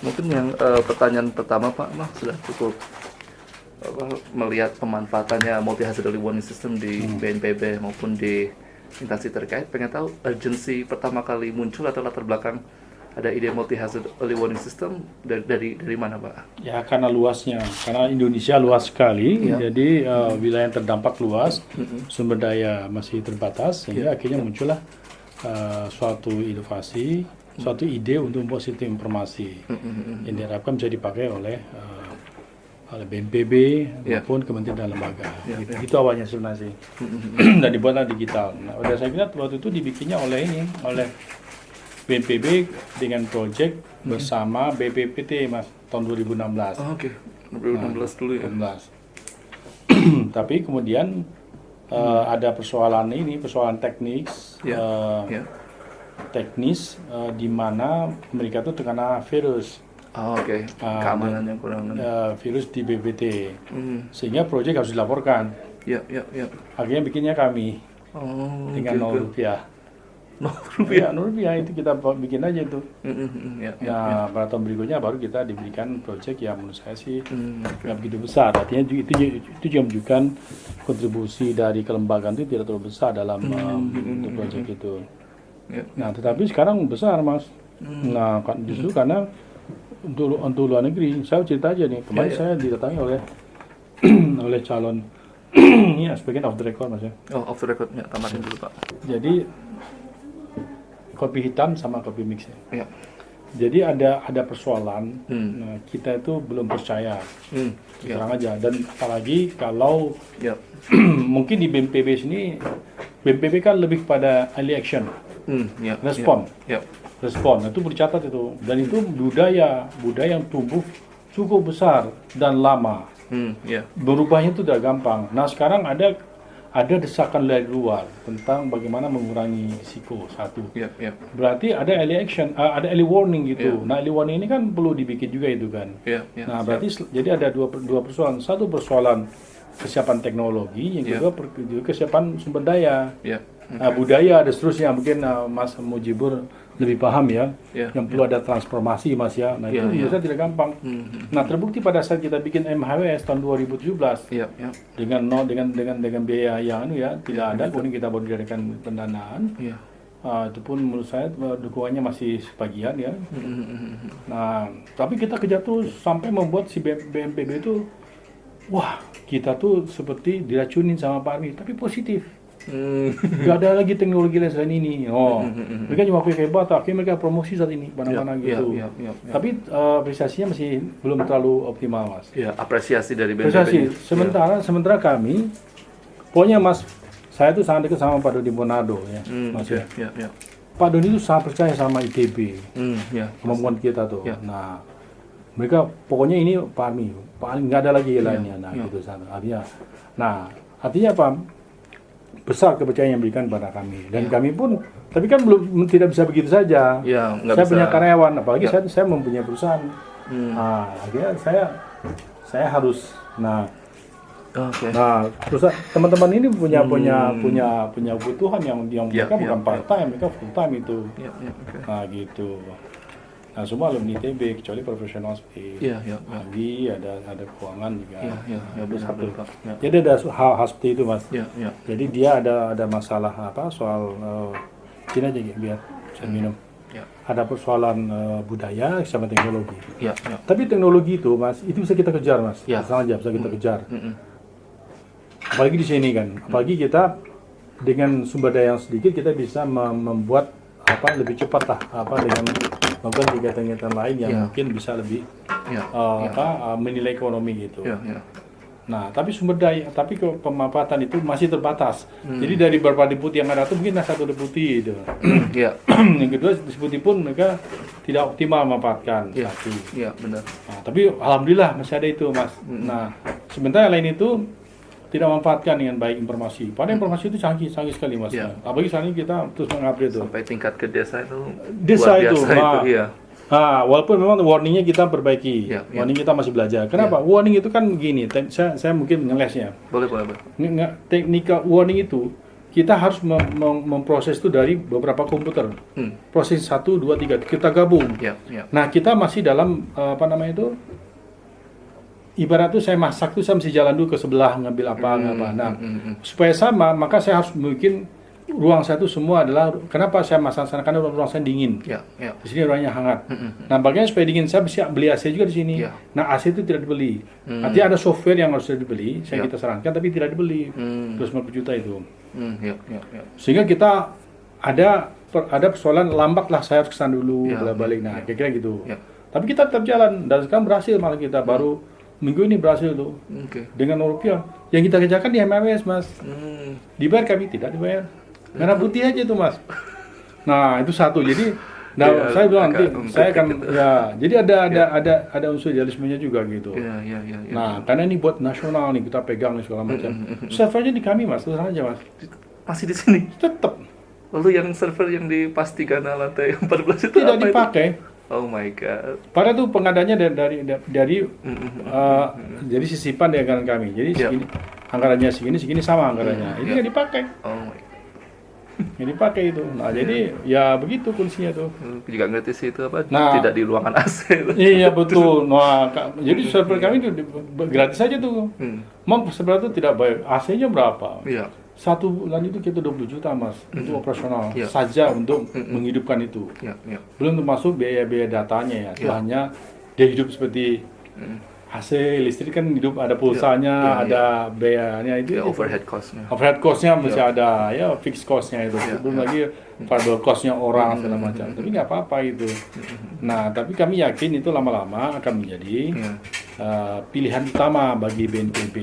Mungkin yang pertanyaan pertama Pak Mah sudah cukup melihat pemanfaatannya multi hazard early warning system di BNPB maupun di instansi terkait. Pengen tahu urgensi pertama kali muncul atau latar belakang ada ide multi hazard early warning system dari mana Pak? Ya karena luasnya, karena Indonesia luas sekali, jadi wilayah yang terdampak luas, sumber daya masih terbatas, sehingga akhirnya muncullah suatu inovasi, suatu ide untuk membuat sistem informasi yang diharapkan bisa dipakai oleh BNPB maupun kementerian dan lembaga. Itu awalnya sebenarnya sih. Dan dibuatlah digital. Nah, saya kira waktu itu dibikinnya oleh BNPB dengan proyek bersama BPPT Mas tahun 2016. Oh, oke. 2016 dulu ya. 2016. Tapi kemudian ada persoalan teknis, di mana mereka itu terkena virus. Oh, oke. Keamanan yang kurang. Virus di BPT. Sehingga proyek harus dilaporkan. Ya. Akhirnya bikinnya kami. Dengan Rp0. Rupiah itu kita bikin aja itu. Nah, pada tahun berikutnya baru kita diberikan proyek yang menurut saya sih nggak begitu besar. Artinya itu juga menunjukkan kontribusi dari kelembagaan itu tidak terlalu besar dalam untuk proyek itu. Nah, tetapi sekarang besar Mas. Nah, justru karena untuk luar negeri, saya cerita aja nih. Kemarin saya didatangi oleh calon ini sebagian off the record Mas ya. Oh, off the record ya, tamatin dulu Pak. Jadi kopi hitam sama kopi mix ya. Ya. Jadi ada persoalan. Nah, kita itu belum percaya. Terang aja. Dan apalagi kalau mungkin di BNPB sini, BNPB kan lebih pada early action, respon. Respon itu dicatat itu. Dan itu budaya yang tumbuh cukup besar dan lama. Berubahnya itu tidak gampang. Nah, sekarang ada desakan dari luar tentang bagaimana mengurangi risiko satu. Berarti ada early action, ada early warning gitu. Nah, early warning ini kan perlu dibikin juga itu kan. Nah, berarti jadi ada dua persoalan. Satu persoalan kesiapan teknologi, yang kedua kesiapan sumber daya. Budaya dan seterusnya. Mungkin Mas Mujibur lebih paham ya. Yang perlu ada transformasi Mas ya. Nah, itu biasanya tidak gampang. Nah, terbukti pada saat kita bikin MHWS tahun 2017 dengan biaya yang tidak ada, kemudian kita baru diberikan pendanaan. Itu pun menurut saya dukungannya masih sebagian ya. Nah, tapi kita kejar terus sampai membuat si BNPB itu, wah, kita tuh seperti diracunin sama Pak Armi, tapi positif. Gak ada lagi teknologi lain selain ini. Mereka cuma pakai bata, akhirnya mereka promosi saat ini mana-mana gitu. Tapi apresiasinya masih belum terlalu optimal Mas. Apresiasi dari BNPB. Sementara kami, pokoknya Mas, saya tuh sangat dekat sama Pak Dodi Monado ya, Mas ya. Pak Dodi itu sangat percaya sama ITB, kemampuan kita tuh. Nah, mereka pokoknya ini Pak Armi, paling nggak ada lagi lainnya. Nah, gitu sana. Artinya apa? Besar kepercayaan yang diberikan kepada kami, dan kami pun, tapi kan belum, tidak bisa begitu saja. Saya punya karyawan, apalagi saya mempunyai perusahaan. Nah, akhirnya saya harus perusahaan teman-teman ini punya kebutuhan yang mereka bukan part time, mereka full time itu. Nah, gitu. Nah, semua alumni ITB kecuali profesional seperti Agi, ada keuangan juga. Jadi ada hal seperti itu Mas. Jadi dia ada masalah soal sini aja biar saya minum. Ada persoalan budaya sama teknologi. Tapi teknologi itu Mas, itu bisa kita kejar Mas. Bisa kita kejar. Apalagi di sini kan. Apalagi kita dengan sumber daya yang sedikit kita bisa membuat lebih cepat dengan melakukan kegiatan lain yang mungkin bisa lebih menilai ekonomi gitu. Nah, tapi pemanfaatan itu masih terbatas. Jadi dari beberapa deputi yang ada itu mungkin satu deputi itu. Yang kedua, deputi pun mereka tidak optimal memanfaatkan satu. Benar. Nah, tapi alhamdulillah masih ada itu Mas. Nah, sementara yang lain itu tidak memanfaatkan dengan baik informasi. Padahal informasi itu canggih sekali Mas. Apalagi saat ini kita terus mengupgrade itu. Sampai tingkat ke desa itu. Desa itu. Nah, walaupun memang warningnya kita perbaiki. Warning kita masih belajar. Kenapa? Warning itu kan gini. Saya mungkin ngelesnya. Boleh. Teknik warning itu kita harus memproses itu dari beberapa komputer. Proses 1, 2, 3 kita gabung. Nah, kita masih dalam apa namanya itu? Ibarat tuh saya masak tuh saya mesti jalan dulu ke sebelah ngambil apa. Nah, supaya sama, maka saya harus bikin ruang saya itu semua adalah, kenapa saya masak sana, karena ruang saya dingin. Di sini ruangnya hangat. Nah, bagaimana supaya dingin, saya bisa beli AC juga di sini. Nah, AC itu tidak dibeli. Artinya ada software yang harus dibeli, kita sarankan, tapi tidak dibeli. 250 juta itu. Sehingga kita ada persoalan, lambatlah saya harus kesana dulu, balik. Nah, kira-kira gitu. Tapi kita tetap jalan, dan sekarang berhasil malah kita baru minggu ini berhasil tuh dengan rupiah. Yang kita kerjakan di MMS, Mas. Dibayar kami tidak dibayar. Merah putih aja tuh, Mas. Nah, itu satu. Jadi, saya bilang nanti saya akan gitu. Jadi ada unsur idealismenya juga gitu. Nah, karena ini buat nasional nih, kita pegang nih segala macam. Servernya di kami, Mas, terus aja, Mas. Masih di sini. Tetap. Lalu yang server yang di Pastigana lantai 14 itu tidak apa dipakai. Itu? Oh my god. Padahal tuh pengadanya dari jadi sisipan di anggaran kami. Jadi segini, anggarannya segini sama anggarannya. Ini nggak dipakai. Oh my god. Nggak dipakai itu. Nah, jadi ya begitu kondisinya tuh. Juga ngerti sih itu apa? Tidak di ruangan AC. Iya betul. Nah, jadi server kami itu gratis aja tuh. Sebenarnya tuh tidak bayar. AC-nya berapa? Iya. Satu bulan itu kita 20 juta, Mas, untuk operasional saja untuk menghidupkan itu. Belum termasuk biaya-biaya datanya ya. Hanya dia hidup seperti AC, listrik kan hidup, ada pulsanya, ada biayanya itu. Overhead cost-nya. Overhead cost-nya masih ada, ya fixed cost-nya itu. Belum lagi variable cost-nya orang segala macam. Tapi nggak apa-apa itu. Nah, tapi kami yakin itu lama-lama akan menjadi pilihan utama bagi BNPB.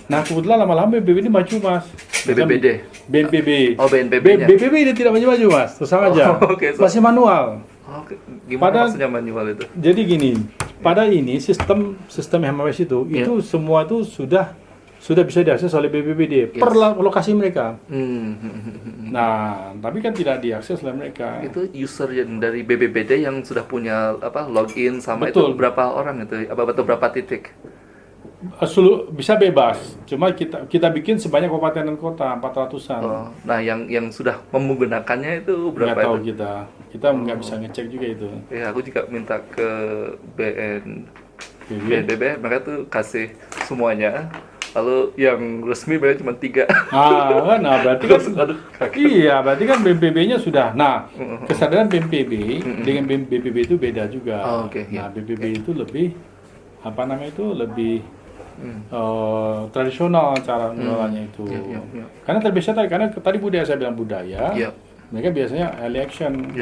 Nah, kebetulan lama-lama BNPB ini maju, Mas. BPBD? BNPB. Oh, BNPB-nya? BNPB ini tidak maju-maju, Mas. Terus aja. Masih manual. Gimana maksudnya manual itu? Jadi gini, pada ini sistem HMS itu semua itu sudah bisa diakses oleh BPBD per lokasi mereka. Nah, tapi kan tidak diakses oleh mereka. Itu user yang dari BPBD yang sudah punya login sama betul. Itu berapa orang itu? Berapa titik? Bisa bebas. Cuma kita bikin sebanyak kabupaten dan kota 400-an. Oh, nah yang sudah menggunakannya itu berapa? Nggak tahu itu? Kita nggak bisa ngecek juga itu. Ya, aku juga minta ke BNPB, mereka tuh kasih semuanya. Lalu yang resmi mereka cuma 3. Nah berarti kan berarti kan BNPB-nya sudah. Nah, kesadaran BNPB dengan BNPB itu beda juga. Nah, BNPB itu lebih lebih tradisional cara mengelolanya itu. Karena terbiasa karena tadi budaya saya bilang budaya. Mereka biasanya early action,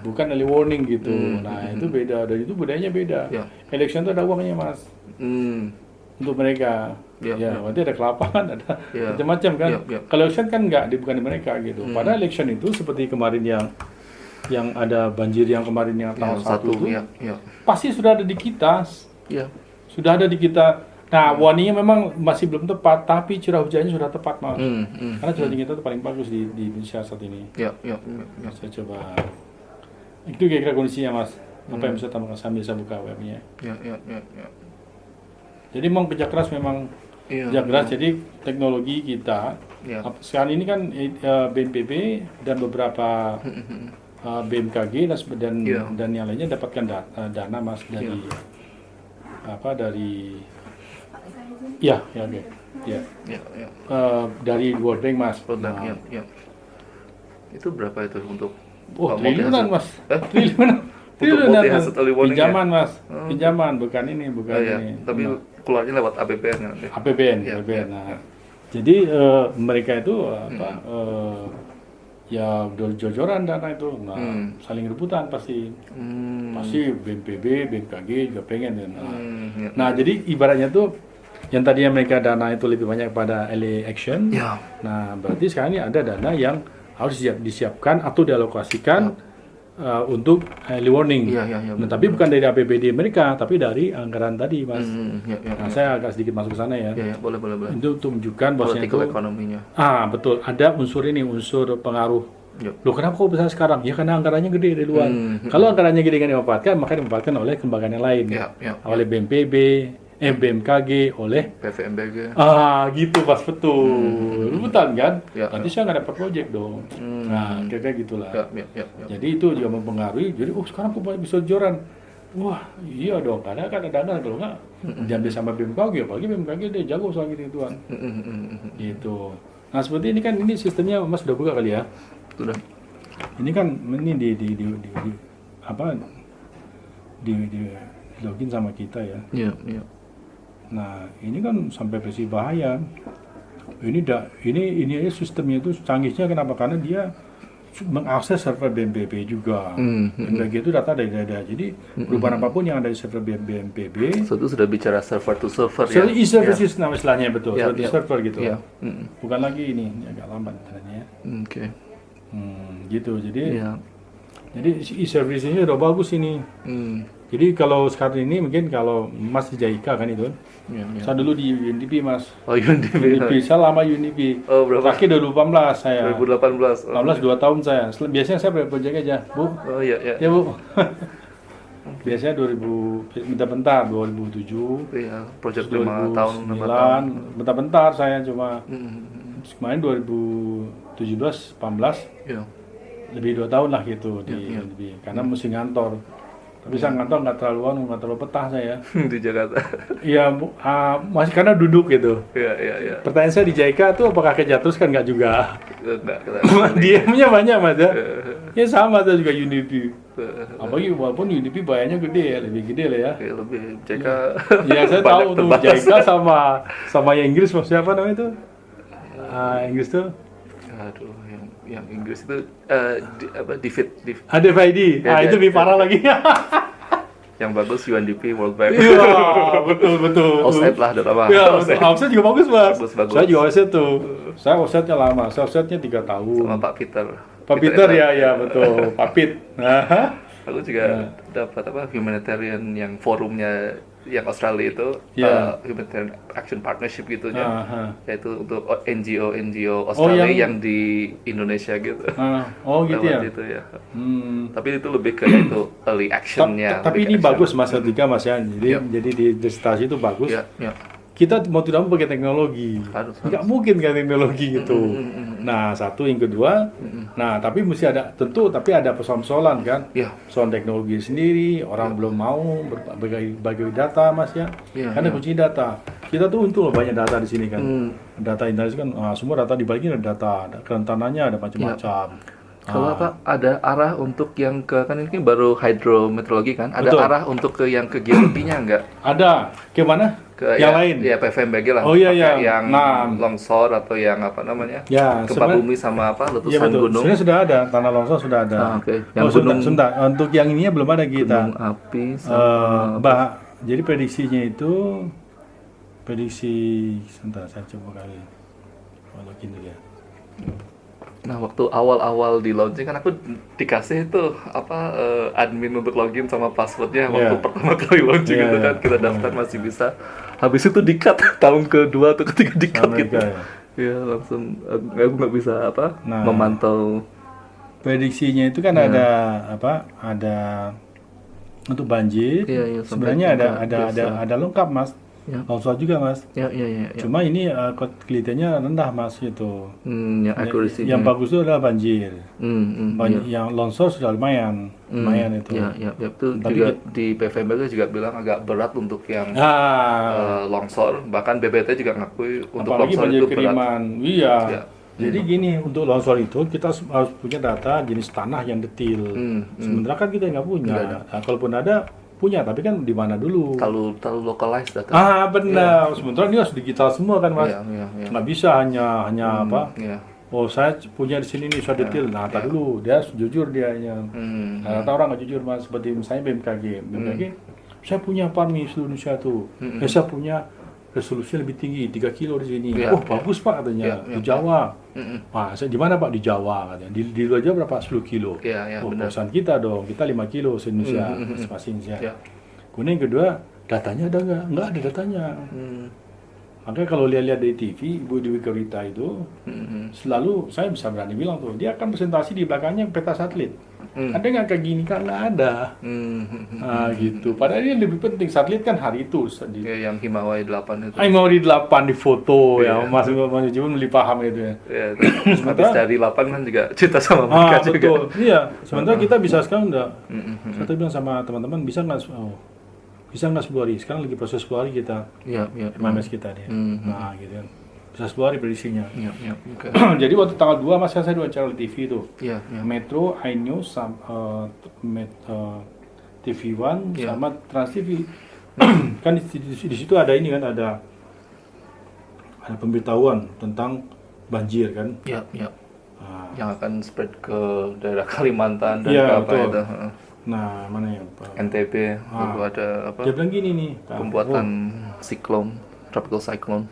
bukan early warning gitu. Nah, itu beda, dan itu budayanya beda. Early action itu ada uangnya, Mas. Untuk mereka. Berarti ada kelapangan, ada macam-macam kan. Kalau election kan bukan di mereka gitu. Padahal election itu seperti kemarin yang ada banjir yang kemarin yang tanggal 1 itu, pasti sudah ada di kita. Sudah ada di kita. Nah, warningnya memang masih belum tepat, tapi curah hujannya sudah tepat, Mas. Karena curah hujan kita itu paling bagus di Indonesia saat ini. Saya coba. Itu kira-kira kondisinya, Mas. Apa yang bisa tambahkan sambil saya buka webnya. Jadi memang kerja keras memang. Kerja keras, jadi teknologi kita. Sekarang ini kan BNPB dan beberapa BMKG dan yang lainnya dapatkan dana, Mas, dari dari World Bank, Mas. Itu berapa itu untuk? Triliunan, Mas. Triliunan. Pinjaman, Mas. Pinjaman, bukan ini. Tapi keluarnya lewat APBN nanti. APBN. Nah, jadi mereka itu jor-joran dana itu, saling rebutan pasti. Pasti BNPB, BMKG juga pengen. Nah, jadi ibaratnya tuh yang tadinya mereka dana itu lebih banyak pada early action. Nah, berarti sekarang ini ada dana yang harus disiapkan atau dialokasikan untuk early warning. Nah, tapi bukan dari APBD mereka, tapi dari anggaran tadi, Mas. Nah, saya agak sedikit masuk ke sana ya. Boleh. Itu untuk menunjukkan bahwasanya itu ekonominya. Betul, ada unsur pengaruh. Loh, kenapa kok besar sekarang? Ya karena anggarannya gede dari luar. Kalau anggarannya gede kan dimanfaatkan, maka dimanfaatkan oleh lembaga yang lain. Oleh BNPB, BMKG, oleh PVMBG. gitu Mas, betul. Rebutan kan? Ya. Nanti saya nggak dapat proyek dong. Nah, kira-kira gitulah. Ya. Jadi itu juga mempengaruhi. Jadi, sekarang kok banyak bisa joran. Wah, iya dong. Karena kan ada dana, kalau nggak diambil sama BMKG. Apalagi BMKG dia jago soal gitu-gituan. Gitu. Nah, seperti ini kan, ini sistemnya Mas sudah buka kali ya? Sudah. Ini kan ini apa? Di login sama kita ya. Iya. Nah, ini kan sampai versi bahaya. Ini aja sistemnya itu canggihnya kenapa? Karena dia mengakses server BNPB juga. BNPB itu data dari data. Jadi perubahan apapun yang ada di server BNPB. So, itu sudah bicara server to server So, ya. e-services nama istilahnya, betul. Ya, Server to ya. server gitu. Ya. Bukan lagi ini agak lambat caranya ya. Oke. Gitu. Jadi Ya. e-service ini udah bagus ini. Jadi kalau sekarang ini mungkin kalau Mas di JICA kan itu. Ya. Saya dulu di UNDP Mas. Oh, UNDP. Saya lama UNDP. Oh, berapa? Terakhir 2018 saya. 2018. 18 2 tahun saya. Biasanya saya proyek aja, Bu. Oh iya. Ya, Bu. Biasanya 2000 bentar-bentar 2007. Iya, project 5 tahun. 2009 bentar-bentar saya cuma kemarin 2017 18 Iya. lebih 2 tahun lah gitu di UNDP. Karena mesti ngantor. Tapi saya ngantor nggak terlalu petah saya. Di Jakarta. Iya, masih karena duduk gitu. Iya. Pertanyaan saya di JICA tuh apakah kerja terus kan nggak juga. Enggak. Diamnya banyak Mas ya. Ya sama saya juga UNDP. Apalagi walaupun UNDP bayarnya gede, lebih gede lah ya. Kayak lebih JK. Ya saya tahu tuh JICA sama yang Inggris siapa namanya itu? Inggris tuh. Aduh, yang Inggris itu David. DFID. Itu lebih parah lagi. Yang bagus UNDP World Bank. Iya, betul. Offset lah, udah lama. Iya, offset juga bagus Mas. Bagus. Saya juga offset tuh. Saya offsetnya lama. Saya offsetnya 3 tahun. Sama Pak Peter. Pak Peter ya betul. Pak Pit. Aku juga dapat humanitarian yang forumnya yang Australia itu Humanitarian Action Partnership gitu ya. Yaitu untuk NGO Australia yang di Indonesia gitu. Gitu ya. Itu ya. Tapi itu lebih ke itu early actionnya. Tapi ini bagus Mas ketika Mas ya. Jadi di disertasi itu bagus. Kita mau tidak mau pakai teknologi. Nggak mungkin kan teknologi gitu. Nah, satu yang kedua, nah tapi mesti ada tapi ada persoalan kan. Soal teknologi sendiri, orang belum mau berbagi data Mas ya. Karena kunci data. Kita tuh untung banyak data di sini kan. Data internet kan semua data dibagiin ada data, ada kerentanannya ada macam-macam. Kalau ada arah untuk yang ke kan ini baru hydrometeorologi kan? Ada arah untuk ke yang ke geologinya enggak? Ada. Ke mana? Ke yang lain? Ya PVMBG lah. Oh iya. Yang longsor atau yang apa namanya? Ya, gempa bumi sama letusan gunung. Sebenarnya sudah ada, tanah longsor sudah ada. Yang gunung. Sebentar. Untuk yang ininya belum ada kita. Gunung api sama jadi prediksinya itu sebentar saya coba kali. Login dulu ya. Nah, waktu awal-awal di launching kan aku dikasih itu admin untuk login sama passwordnya waktu pertama kali launching itu kan kita daftar masih bisa. Habis itu di-cut tahun kedua atau ketiga di-cut gitu. Ya langsung aku nggak bisa memantau. Prediksinya itu kan ada untuk banjir. Sebenarnya ada lengkap Mas. Longsor juga Mas. Ya. Cuma ini kelihatannya rendah Mas gitu. Yang accuracy. Yang bagus itu adalah banjir. Yang longsor sudah lumayan itu. Ya itu juga di PVMBG juga bilang agak berat untuk yang longsor. Bahkan BBT juga ngakui untuk apalagi longsor itu kiriman. berat. Iya. Jadi gini, untuk longsor itu kita harus punya data jenis tanah yang detail. Sementara kan kita nggak punya. Nah, kalaupun ada punya, tapi kan di mana dulu? Terlalu localized data. Benar. Sementara ini harus digital semua kan Mas. Nggak bisa hanya oh saya punya di sini nih sudah detail. Nah, dulu dia harus jujur dianya. Rata orang nggak jujur Mas. Seperti misalnya BMKG. Saya punya farm di seluruh Indonesia tuh. Saya punya resolusi lebih tinggi 3 kilo di sini. Bagus Pak katanya. Di Jawa. Saya di mana Pak? Di Jawa katanya. Di luar Jawa berapa? 10 kilo. Perusahaan kita dong. Kita 5 kilo se-Indonesia. Masing-masing. Kemudian yang kedua, datanya ada nggak? Nggak ada datanya. Makanya kalau lihat di TV, Ibu Dewi Korita itu, selalu saya bisa berani bilang tuh, dia akan presentasi di belakangnya peta satelit. Ada nggak kayak gini? Kan nggak ada. Nah, gitu. Padahal ini lebih penting. Satelit kan hari itu. Ya, yang Himawayi 8 itu. Mau di 8 di foto ya, Iya. Mas Jibun lebih paham itu ya. Ya, habis dari 8 kan juga cerita sama mereka juga. Betul. Iya. Sementara kita bisa sekarang udah. Saya tadi bilang sama teman-teman bisa nggak? Bisa nggak 10 hari? Sekarang lagi proses 10 hari kita. Iya, iya. MMS kita dia. Nah, gitu kan. Bisa 10 hari predisinya. Iya, iya. Oke. Jadi waktu tanggal 2 Mas saya diwawancara di TV itu. Iya, iya. Metro, iNews, TV One, Iya. sama Trans TV. Kan di situ ada ini kan, ada pemberitahuan tentang banjir kan. Iya, iya. Nah, Yang akan spread ke daerah Kalimantan dan Iya, ke apa betul. itu. nah mana ya Pak? NTB, lalu ada apa? Dia bilang gini nih, Kak. Pembuatan siklon, tropical cyclone.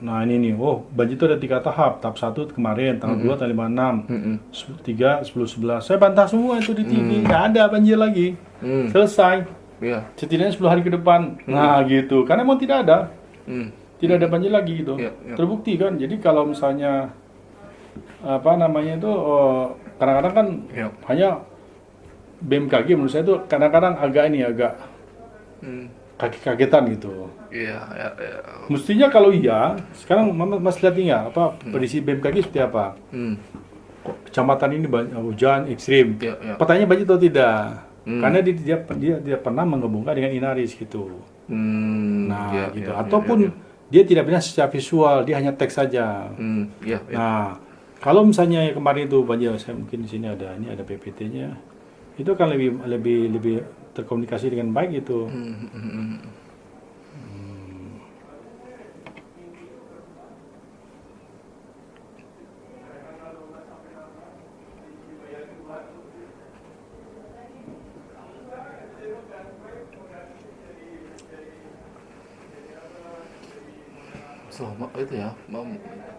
Nah ini nih, banjir itu ada 3 tahap. Tahap 1 kemarin, tanggal 2, tanggal 5, 6. 3, 10, 11. Saya bantah semua itu di TV. Nggak ada banjir lagi. Selesai. Iya. Setidaknya 10 hari ke depan. Nah gitu. Karena emang tidak ada. Tidak ada banjir lagi gitu. Iya, iya. Terbukti kan. Jadi kalau misalnya apa namanya itu kadang-kadang kan Iya. hanya BMKG menurut saya itu kadang-kadang agak kaget-kagetan gitu. Iya, iya, iya. Mestinya kalau iya, sekarang Mas lihat nggak apa prediksi BMKG seperti apa? Kecamatan ini hujan ekstrim. Iya, iya. Pertanyaannya banjir atau tidak? Karena dia pernah menghubungkan dengan Inaris gitu. Nah, Iya, gitu. iya, Ataupun iya, dia tidak punya secara visual, dia hanya teks saja. iya, iya. Nah, kalau misalnya kemarin itu banjir, saya mungkin di sini ada PPT-nya, itu akan lebih terkomunikasi dengan baik itu. So, itu ya,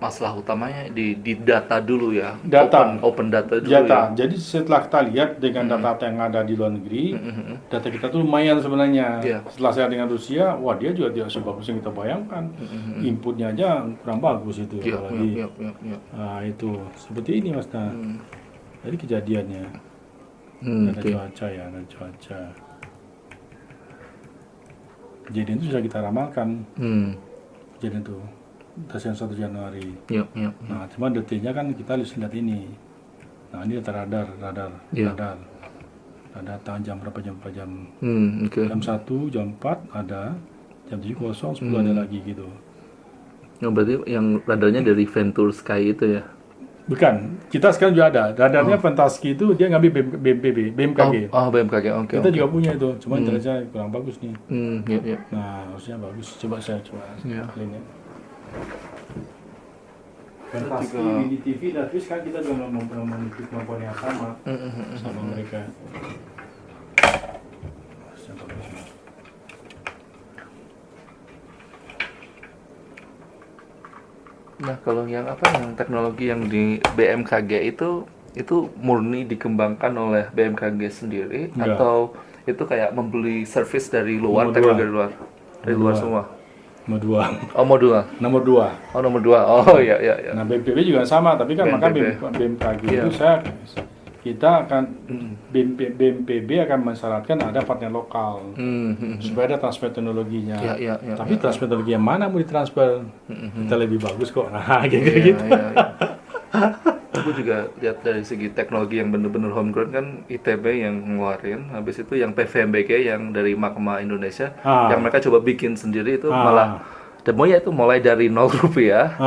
masalah utamanya di data dulu ya. Data. Open data dulu Data. ya. Jadi setelah kita lihat dengan data yang ada di luar negeri, data kita tuh lumayan sebenarnya. Iya. Setelah saya dengan Rusia, wah dia juga tidak sebagus yang kita bayangkan. Inputnya aja kurang bagus itu. Iya, Apalagi, iya, iya, iya. nah itu seperti ini Mas. Nah, jadi kejadiannya ada Oke. cuaca ya, ada cuaca. Kejadian itu sudah kita ramalkan. Kejadian itu tes yang 1 Januari. Iya, iya. Nah, cuma detailnya kan kita lihat ini. Nah, ini data radar. Iya. Radar tahan jam berapa jam. Oke. Jam 1, jam 4 ada, jam 7.00, 10 ada lagi gitu. Nah, berarti yang radarnya dari Venture Sky itu ya? Bukan, kita sekarang juga ada. Radarnya Fantasky itu dia ngambil BMKG. Oh, BMKG, oke. Kita juga punya itu, cuma internetnya kurang bagus nih. Iya, iya. Nah, harusnya bagus. Coba saya Iya. clean ya. Fantasky di TV, tapi sekarang kita juga memiliki kemampuan yang sama sama mereka. Harusnya bagus. Nah, kalau yang teknologi yang di BMKG itu murni dikembangkan oleh BMKG sendiri Enggak. atau itu kayak membeli service dari luar, Nomor teknologi dua. dari luar? Dari luar Nomor semua. Nomor 2. Oh, modular. Nomor 2. Oh, nomor 2. Oh, iya, iya, iya. Nah, BNPB juga sama, tapi kan maka BNPB. BMKG Iya. itu kita akan BNPB akan mensyaratkan ada partner lokal supaya ada transfer teknologinya. Iya, iya, iya, Tapi transfer teknologi yang mana mau ditransfer? Kita lebih bagus kok. Nah, gitu. Iya, iya, iya. Aku juga lihat dari segi teknologi yang benar-benar homegrown kan ITB yang ngeluarin, habis itu yang PVMBG yang dari Magma Indonesia yang mereka coba bikin sendiri itu malah demonya itu mulai dari 0 rupiah.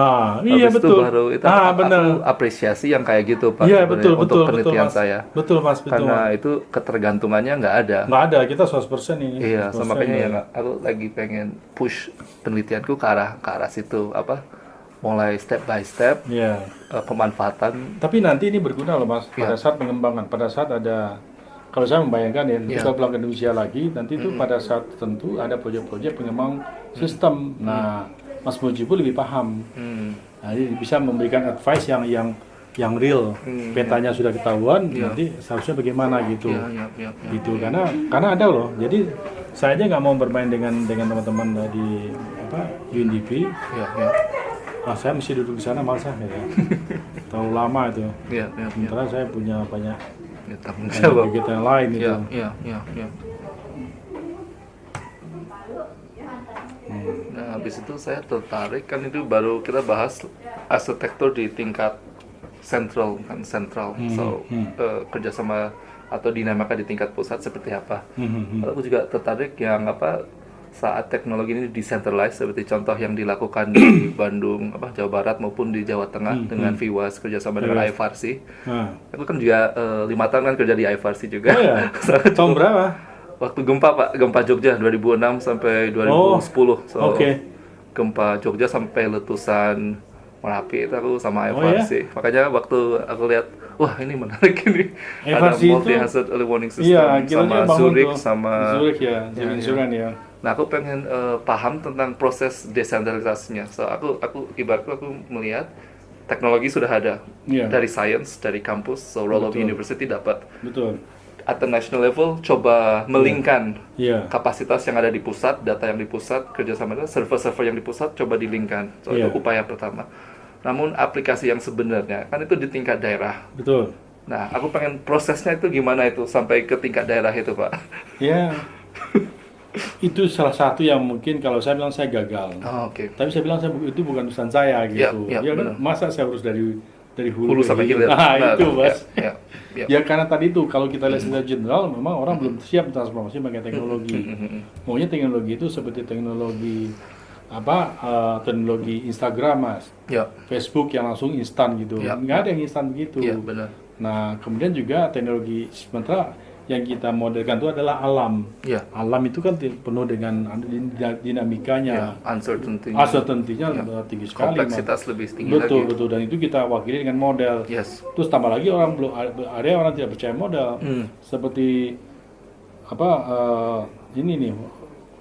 Iya Habis betul. itu baru itu benar. aku apresiasi yang kayak gitu Pak Iya sebenarnya betul untuk penelitian Mas. saya. Betul Mas, betul. Karena Mas. itu ketergantungannya nggak ada. Nggak ada, kita 100% ini. Iya, 100% makanya ya. ya aku lagi pengen push penelitianku ke arah situ mulai step by step Iya. pemanfaatan. Tapi nanti ini berguna loh Mas, Iya. pada saat pengembangan, pada saat ada, kalau saya membayangkan ya, Iya. kita pulang ke Indonesia lagi, nanti itu pada saat tertentu ada proyek-proyek pengembang sistem. Nah, Mas Mujibur lebih paham. Nah, jadi bisa memberikan advice yang real. Petanya sudah ketahuan, nanti seharusnya bagaimana gitu. Iya. Gitu karena ada loh. Jadi saya aja nggak mau bermain dengan teman-teman di UNDP. Iya. Saya mesti duduk di sana malas ya. Terlalu lama itu. Iya. Sementara saya punya banyak tanggung Ada jawab. kegiatan yang lain itu. Ya. Nah, habis itu saya tertarik kan itu baru kita bahas arsitektur di tingkat sentral. So kerjasama atau dinamika di tingkat pusat seperti apa. Aku juga tertarik yang saat teknologi ini decentralized seperti contoh yang dilakukan di Bandung, Jawa Barat maupun di Jawa Tengah dengan Viwas kerjasama dengan IFRC. Aku kan juga 5 tahun kan kerja di IFRC juga. Oh ya? Tahun berapa? Waktu gempa Jogja 2006 sampai 2010. Gempa Jogja sampai letusan Merapi itu aku sama IFRC. Makanya waktu aku lihat, wah ini menarik ini. Ada multi-hazard early warning system sama Zurich ya, Zurich ya. Nah, aku pengen paham tentang proses desentralisasinya. So, aku ibaratku aku melihat teknologi sudah ada dari science, dari kampus. So, role of university dapat. Betul. At the national level, coba melingkan kapasitas yang ada di pusat, data yang di pusat, kerjasama dengan server-server yang di pusat, coba dilingkan. So, itu upaya pertama. Namun, aplikasi yang sebenarnya, kan itu di tingkat daerah. Betul. Nah, aku pengen prosesnya itu gimana itu, sampai ke tingkat daerah itu, Pak. Ya. Itu salah satu yang mungkin kalau saya bilang saya gagal. Tapi saya bilang itu bukan urusan saya gitu. Masa saya harus dari hulu sampai hilir. Nah, itu Mas. Ya karena tadi itu kalau kita lihat secara general memang orang belum siap transformasi pakai teknologi. Maunya teknologi itu seperti teknologi teknologi Instagram Mas. Facebook yang langsung instan gitu. Nggak ada yang instan begitu. Benar. Nah, kemudian juga teknologi sementara yang kita modelkan itu adalah alam. Alam itu kan penuh dengan dinamikanya, uncertainty-nya tinggi sekali. Kompleksitas lebih tinggi lagi. Betul. Dan itu kita wakili dengan model. Terus tambah lagi ada orang tidak percaya model. Seperti ini nih,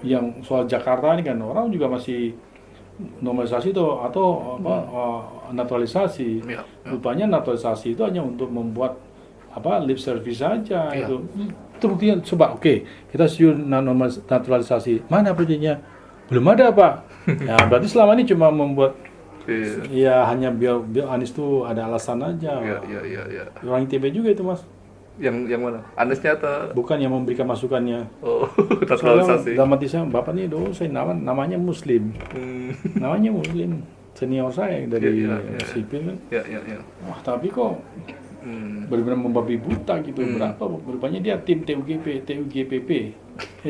yang soal Jakarta ini kan orang juga masih normalisasi atau naturalisasi. Rupanya naturalisasi itu hanya untuk membuat lip service saja itu buktinya. Coba kita siur naturalisasi, mana buktinya? Belum ada Pak. Ya berarti selama ini cuma membuat hanya biar Anies tuh ada alasan aja. Orang ITB juga itu Mas. Yang mana? Aniesnya atau bukan yang memberikan masukannya? Naturalisasi. Dalam hati saya, Bapak ini saya namanya Muslim. Namanya Muslim. Senior saya dari sipil kan. Wah, tapi kok benar-benar membabi buta gitu. Berapa rupanya dia tim TGUPP ya,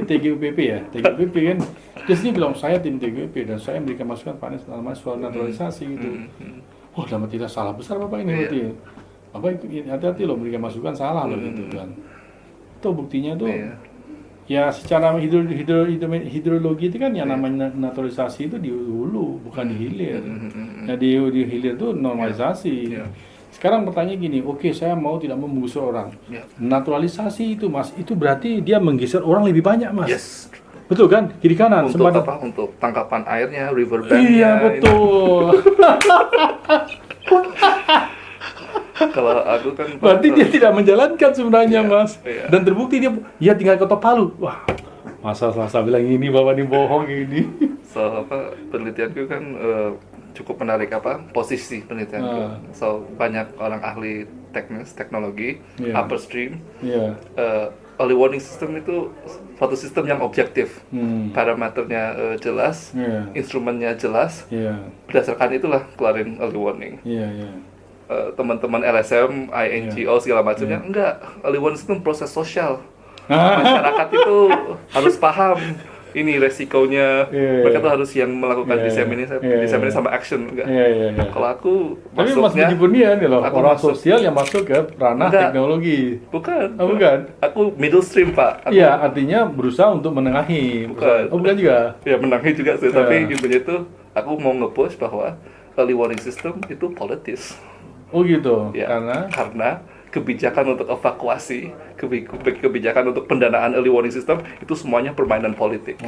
TGUPP kan. Terus dia bilang saya tim TGUPP dan saya memberikan masukan Pak Anies namanya soal naturalisasi gitu. Wah, dalam tidak salah besar Bapak ini berarti. Bapak hati-hati loh memberikan masukan salah loh gitu kan. Itu buktinya tuh ya secara hidrologi itu kan yang namanya naturalisasi itu di hulu bukan di hilir. Nah di hilir itu normalisasi. Sekarang pertanyaan gini, saya tidak mau menggusur orang. Naturalisasi itu Mas, itu berarti dia menggeser orang lebih banyak Mas. Betul kan? Kiri kanan. Untuk tangkapan airnya, riverbank-nya. Iya betul. Kalau aku kan berarti dia tidak menjalankan sebenarnya Mas. Dan terbukti dia tinggal ketok palu. Wah, masa saya bilang ini Bapak ini bohong ini. So penelitianku kan cukup menarik posisi penelitianku. So banyak orang ahli teknologi upstream. Early warning system itu suatu sistem yang objektif, parameternya jelas, instrumennya jelas. Berdasarkan itulah keluarin early warning. Teman-teman LSM, INGO segala macamnya enggak, early warning system proses sosial. Masyarakat itu harus paham ini resikonya. Mereka tuh harus yang melakukan disseminate sama action enggak. Kalau aku tapi masuknya Mas Budi nih loh, orang sosial yang masuk ke ranah teknologi. Bukan. Bukan. Aku middle stream, Pak. Iya, artinya berusaha untuk menengahi. Bukan juga. Ya, menengahi juga sih, tapi intinya itu aku mau nge-push bahwa early warning system itu politis. Oh gitu. Karena kebijakan untuk evakuasi, kebijakan untuk pendanaan early warning system itu semuanya permainan politik.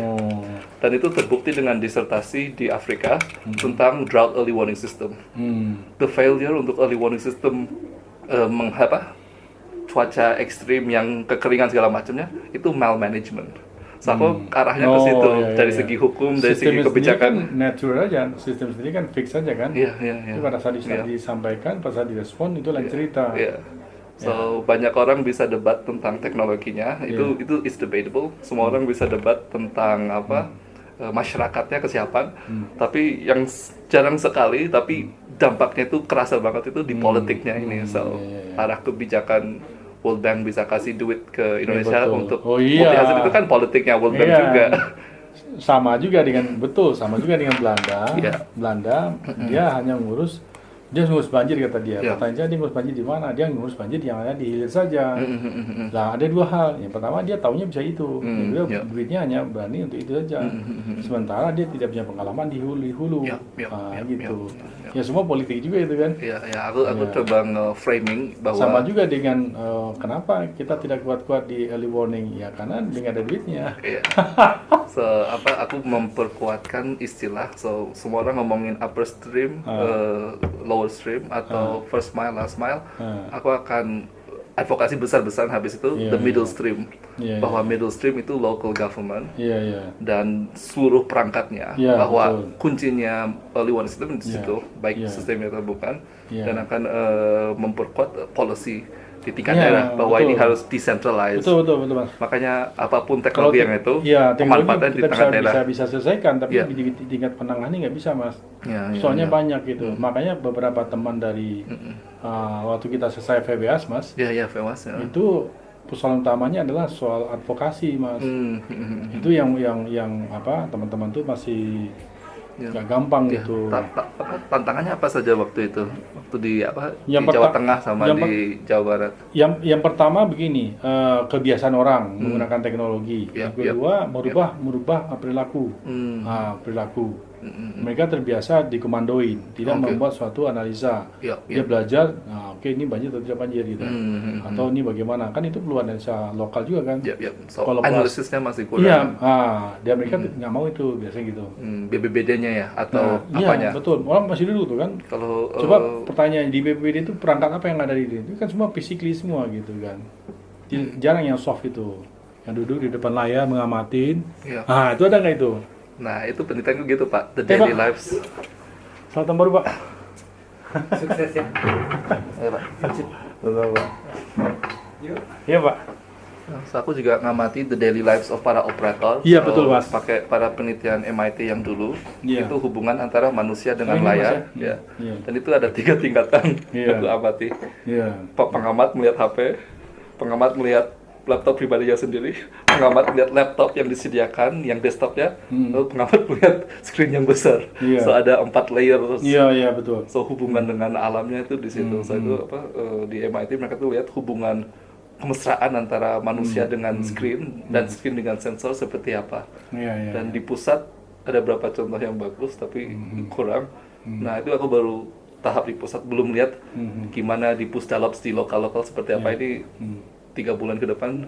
Dan itu terbukti dengan disertasi di Afrika tentang drought early warning system. The failure untuk early warning system cuaca ekstrim yang kekeringan segala macamnya itu malmanagement. So aku arahnya ke situ dari segi hukum, dari segi kebijakan. Kan natural aja, sistem sendiri kan fix aja kan. Iya. Itu pada saat disampaikan, pada saat direspon itu lain cerita. So banyak orang bisa debat tentang teknologinya, itu is debatable. Semua orang bisa debat tentang masyarakatnya kesiapan, tapi yang jarang sekali, tapi dampaknya itu kerasa banget itu di politiknya ini. So arah kebijakan World Bank bisa kasih duit ke Indonesia untuk multi-hazard itu kan politiknya World Bank juga. Sama juga dengan Belanda. Belanda dia hanya ngurus banjir kata dia. Pertanyaannya dia ngurus banjir di mana? Dia ngurus banjir yang ada di hilir saja. Nah, ada dua hal. Yang pertama dia taunya bisa itu. Yang kedua duitnya hanya berani untuk itu saja. Sementara dia tidak punya pengalaman di hulu. Gitu. Ya semua politik juga itu kan. Aku coba nge-framing bahwa sama juga dengan kenapa kita tidak kuat-kuat di early warning, ya karena dia ada duitnya. So aku memperkuatkan istilah. So semua orang ngomongin upper stream, lower stream atau first mile, last mile. Aku akan advokasi besar-besaran habis itu the middle stream. Bahwa middle stream itu local government dan seluruh perangkatnya, bahwa kuncinya early warning system di situ, baik sistemnya atau bukan, dan akan memperkuat policy di tingkat daerah bahwa ini harus decentralized. Betul Mas. Makanya apapun teknologi yang itu pemanfaatan di tengah daerah bisa selesaikan, tapi di tingkat penanganan nggak bisa Mas. Soalnya banyak gitu. Makanya beberapa teman dari waktu kita selesai VWAS Mas. VWAS. Itu persoalan utamanya adalah soal advokasi Mas. Itu yang teman-teman tuh masih nggak gampang gitu. Tantangannya apa saja waktu itu? Waktu di di Jawa Tengah sama di Jawa Barat. Yang pertama begini, kebiasaan orang menggunakan teknologi. Yang kedua, merubah perilaku. Perilaku. Mereka terbiasa dikomandoin, tidak membuat suatu analisa. Dia belajar, ini banjir atau tidak banjir gitu. Atau ini bagaimana? Kan itu perlu analisa lokal juga kan. So, analisisnya masih kurang. Dia mereka nggak mau itu biasanya gitu. BPBD-nya ya atau apanya? Iya, betul. Orang masih dulu tuh kan. Kalau coba pertanyaan di BPBD itu perangkat apa yang ada di itu kan semua physically semua gitu kan. Jarang yang soft itu. Yang duduk di depan layar mengamatin. Itu ada nggak itu? Nah, itu penelitianku gitu, Pak. The Daily Lives. Selamat tahun baru, Pak. Sukses ya. Ayo, Pak. Betul, Pak. Iya, Pak. So, aku juga ngamati The Daily Lives of para operator. Iya, betul, Mas. Pakai para penelitian MIT yang dulu. Iya. Itu hubungan antara manusia dengan layar. Mas, ya? Dan itu ada 3 tingkatan yang aku amati. Pengamat melihat HP, pengamat melihat laptop pribadinya sendiri, pengamat melihat laptop yang disediakan, yang desktopnya, lalu pengamat melihat screen yang besar. So ada 4 layer. Iya, betul. So hubungan dengan alamnya itu di situ. So itu di MIT mereka tuh lihat hubungan kemesraan antara manusia dengan screen dan screen dengan sensor seperti apa. Dan di pusat ada beberapa contoh yang bagus tapi kurang. Nah itu aku baru tahap di pusat, belum lihat gimana di Pusdalops di lokal-lokal seperti apa. Ini 3 bulan ke depan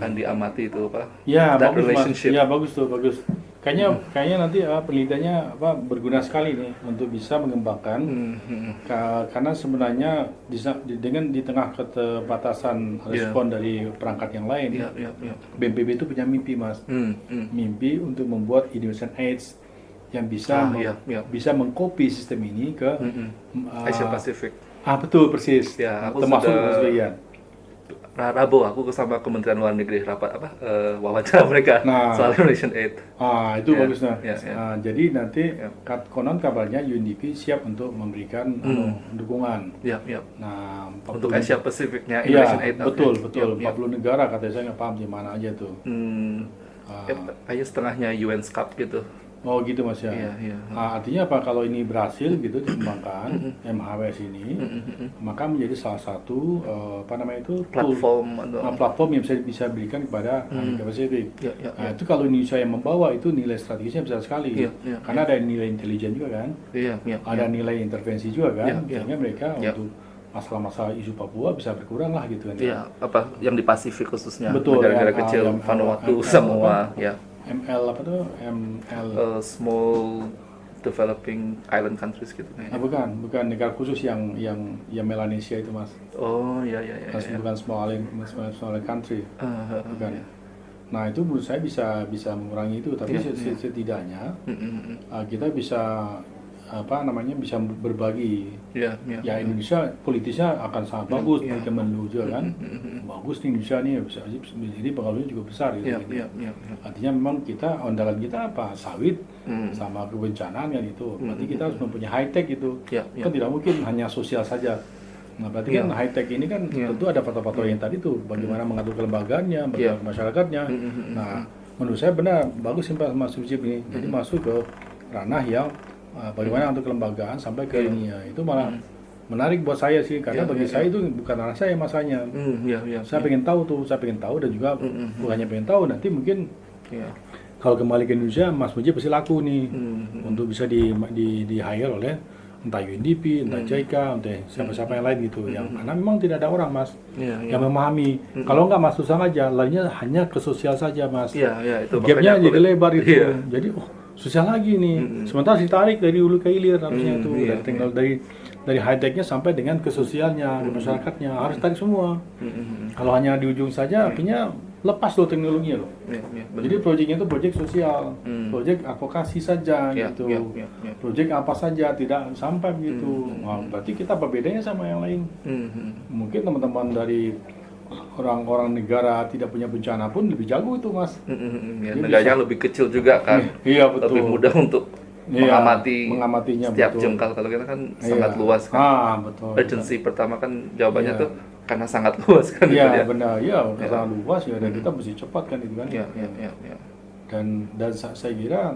akan diamati itu Pak. That bagus relationship. Mas. Bagus tuh, bagus. Kayaknya nanti penelitiannya berguna sekali nih untuk bisa mengembangkan karena sebenarnya di tengah keterbatasan respon dari perangkat yang lain, BNPB itu punya mimpi Mas, mimpi untuk membuat Indonesian AIDS yang bisa mengcopy sistem ini ke Asia Pasifik. Betul persis. Aku termasuk sudah Rabu aku sama Kementerian Luar Negeri rapat wawancara mereka soal Indonesian Aid. Itu bagusnya. Jadi nanti konon kabarnya UNDP siap untuk memberikan dukungan. Nah, untuk Asia Pasifiknya Indonesian Aid. Betul. 40 negara katanya, saya nggak paham di mana aja tuh. Kayaknya setengahnya UN SCAP gitu. Oh gitu Mas ya. Artinya apa, kalau ini berhasil gitu dikembangkan MHWS ini, maka menjadi salah satu platform yang bisa diberikan kepada Asia Pasifik. Itu kalau Indonesia yang membawa, itu nilai strategisnya besar sekali. Karena ada nilai intelijen juga kan. Ada nilai intervensi juga kan. Sehingga mereka untuk masalah-masalah isu Papua bisa berkurang lah gitu kan. Yang di Pasifik khususnya. Betul, negara-negara kecil, Vanuatu, Samoa, ML Small Developing Island Countries gitu kayaknya. Bukan negara khusus yang Melanesia itu Mas. Bukan small island country. Bukan. Nah itu menurut saya bisa mengurangi itu, tapi setidaknya kita bisa bisa berbagi. Ya, Ya Indonesia politisnya akan sangat bagus di Kemenlu juga kan. Bagus nih Indonesia nih bisa jadi pengaruhnya juga besar gitu. Artinya memang kita andalan kita apa sawit sama kebencanaan kan itu. Berarti kita harus mempunyai high tech gitu. Kan tidak mungkin hanya sosial saja. Nah, berarti kan high tech ini kan tentu ada faktor-faktor yang tadi tuh, bagaimana mengatur kelembagaannya, bagaimana masyarakatnya. Nah, menurut saya benar bagus sih Pak Mas Sujib ini. Jadi masuk ke ranah yang bagaimana untuk kelembagaan sampai ke ini ya. Itu malah menarik buat saya sih karena bagi saya itu bukan ranah saya masanya. Saya pengen tahu dan juga bukan hanya pengen tahu, nanti mungkin kalau kembali ke Indonesia Mas Mujib pasti laku nih untuk bisa di hire oleh entah UNDP, entah JICA, entah siapa-siapa yang lain gitu. Yang karena memang tidak ada orang Mas yang memahami. Kalau nggak Mas susah aja, lainnya hanya ke sosial saja Mas. Itu gapnya jadi lebar itu. Jadi susah lagi nih. Sementara ditarik dari hulu ke hilir harusnya itu dari high tech-nya sampai dengan ke sosialnya, ke masyarakatnya harus tarik semua. Kalau hanya di ujung saja artinya lepas loh teknologinya loh. Jadi proyeknya itu proyek sosial, proyek advokasi saja gitu. Proyek apa saja tidak sampai begitu. Nah, berarti kita apa bedanya sama yang lain? Mungkin teman-teman dari orang-orang negara tidak punya bencana pun lebih jago itu Mas. Negaranya lebih kecil juga kan. Iya betul. Lebih mudah untuk mengamatinya setiap betul. jengkal. Kalau kita kan sangat luas kan. Betul. Urgency pertama kan jawabannya tuh karena sangat luas kan. Iya benar, karena luas ya dan kita mesti cepat kan itu kan. Dan saya kira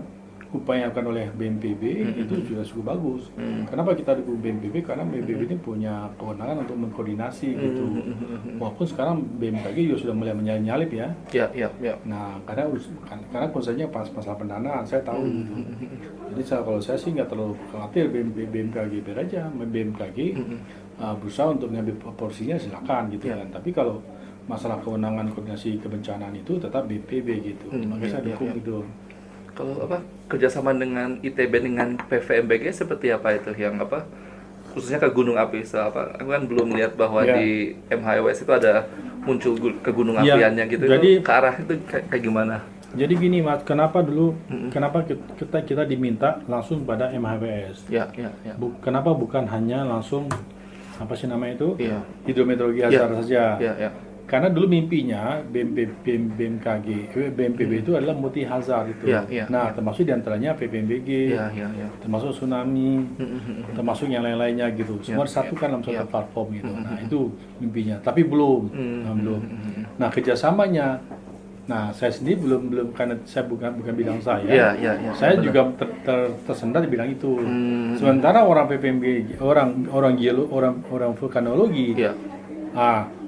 upaya yang dilakukan oleh BNPB itu sudah cukup bagus. Kenapa kita dukung BNPB? Karena BNPB ini punya kewenangan untuk mengkoordinasi gitu. Walaupun sekarang BMKG juga sudah mulai menyalip ya. Nah, karena konsepnya pas masalah pendanaan saya tahu gitu. Jadi kalau saya sih nggak terlalu khawatir BMKG biar aja BMKG berusaha untuk mengambil porsinya silakan gitu kan. Tapi kalau masalah kewenangan koordinasi kebencanaan itu tetap BNPB gitu. Makanya saya dukung gitu. Kalau kerjasama dengan ITB dengan PVMBG seperti apa itu yang khususnya ke gunung api? Aku kan belum lihat bahwa di MHWS itu ada muncul ke gunung apiannya gitu. Jadi ke arah itu kayak gimana? Jadi gini Mas, kenapa kita diminta langsung pada MHWS? Kenapa bukan hanya langsung hidrometeorologi hazard saja? Karena dulu mimpinya BMPB itu adalah multi hazard itu. Nah, termasuk diantaranya PVMBG, termasuk tsunami, termasuk yang lain-lainnya gitu. Semua disatukan dalam satu platform gitu. Nah, itu mimpinya. Tapi belum. Nah, kerjasamanya. Nah, saya sendiri belum karena saya bukan bidang saya. Saya juga tersendat di bidang itu. Sementara orang PVMBG, orang vulkanologi,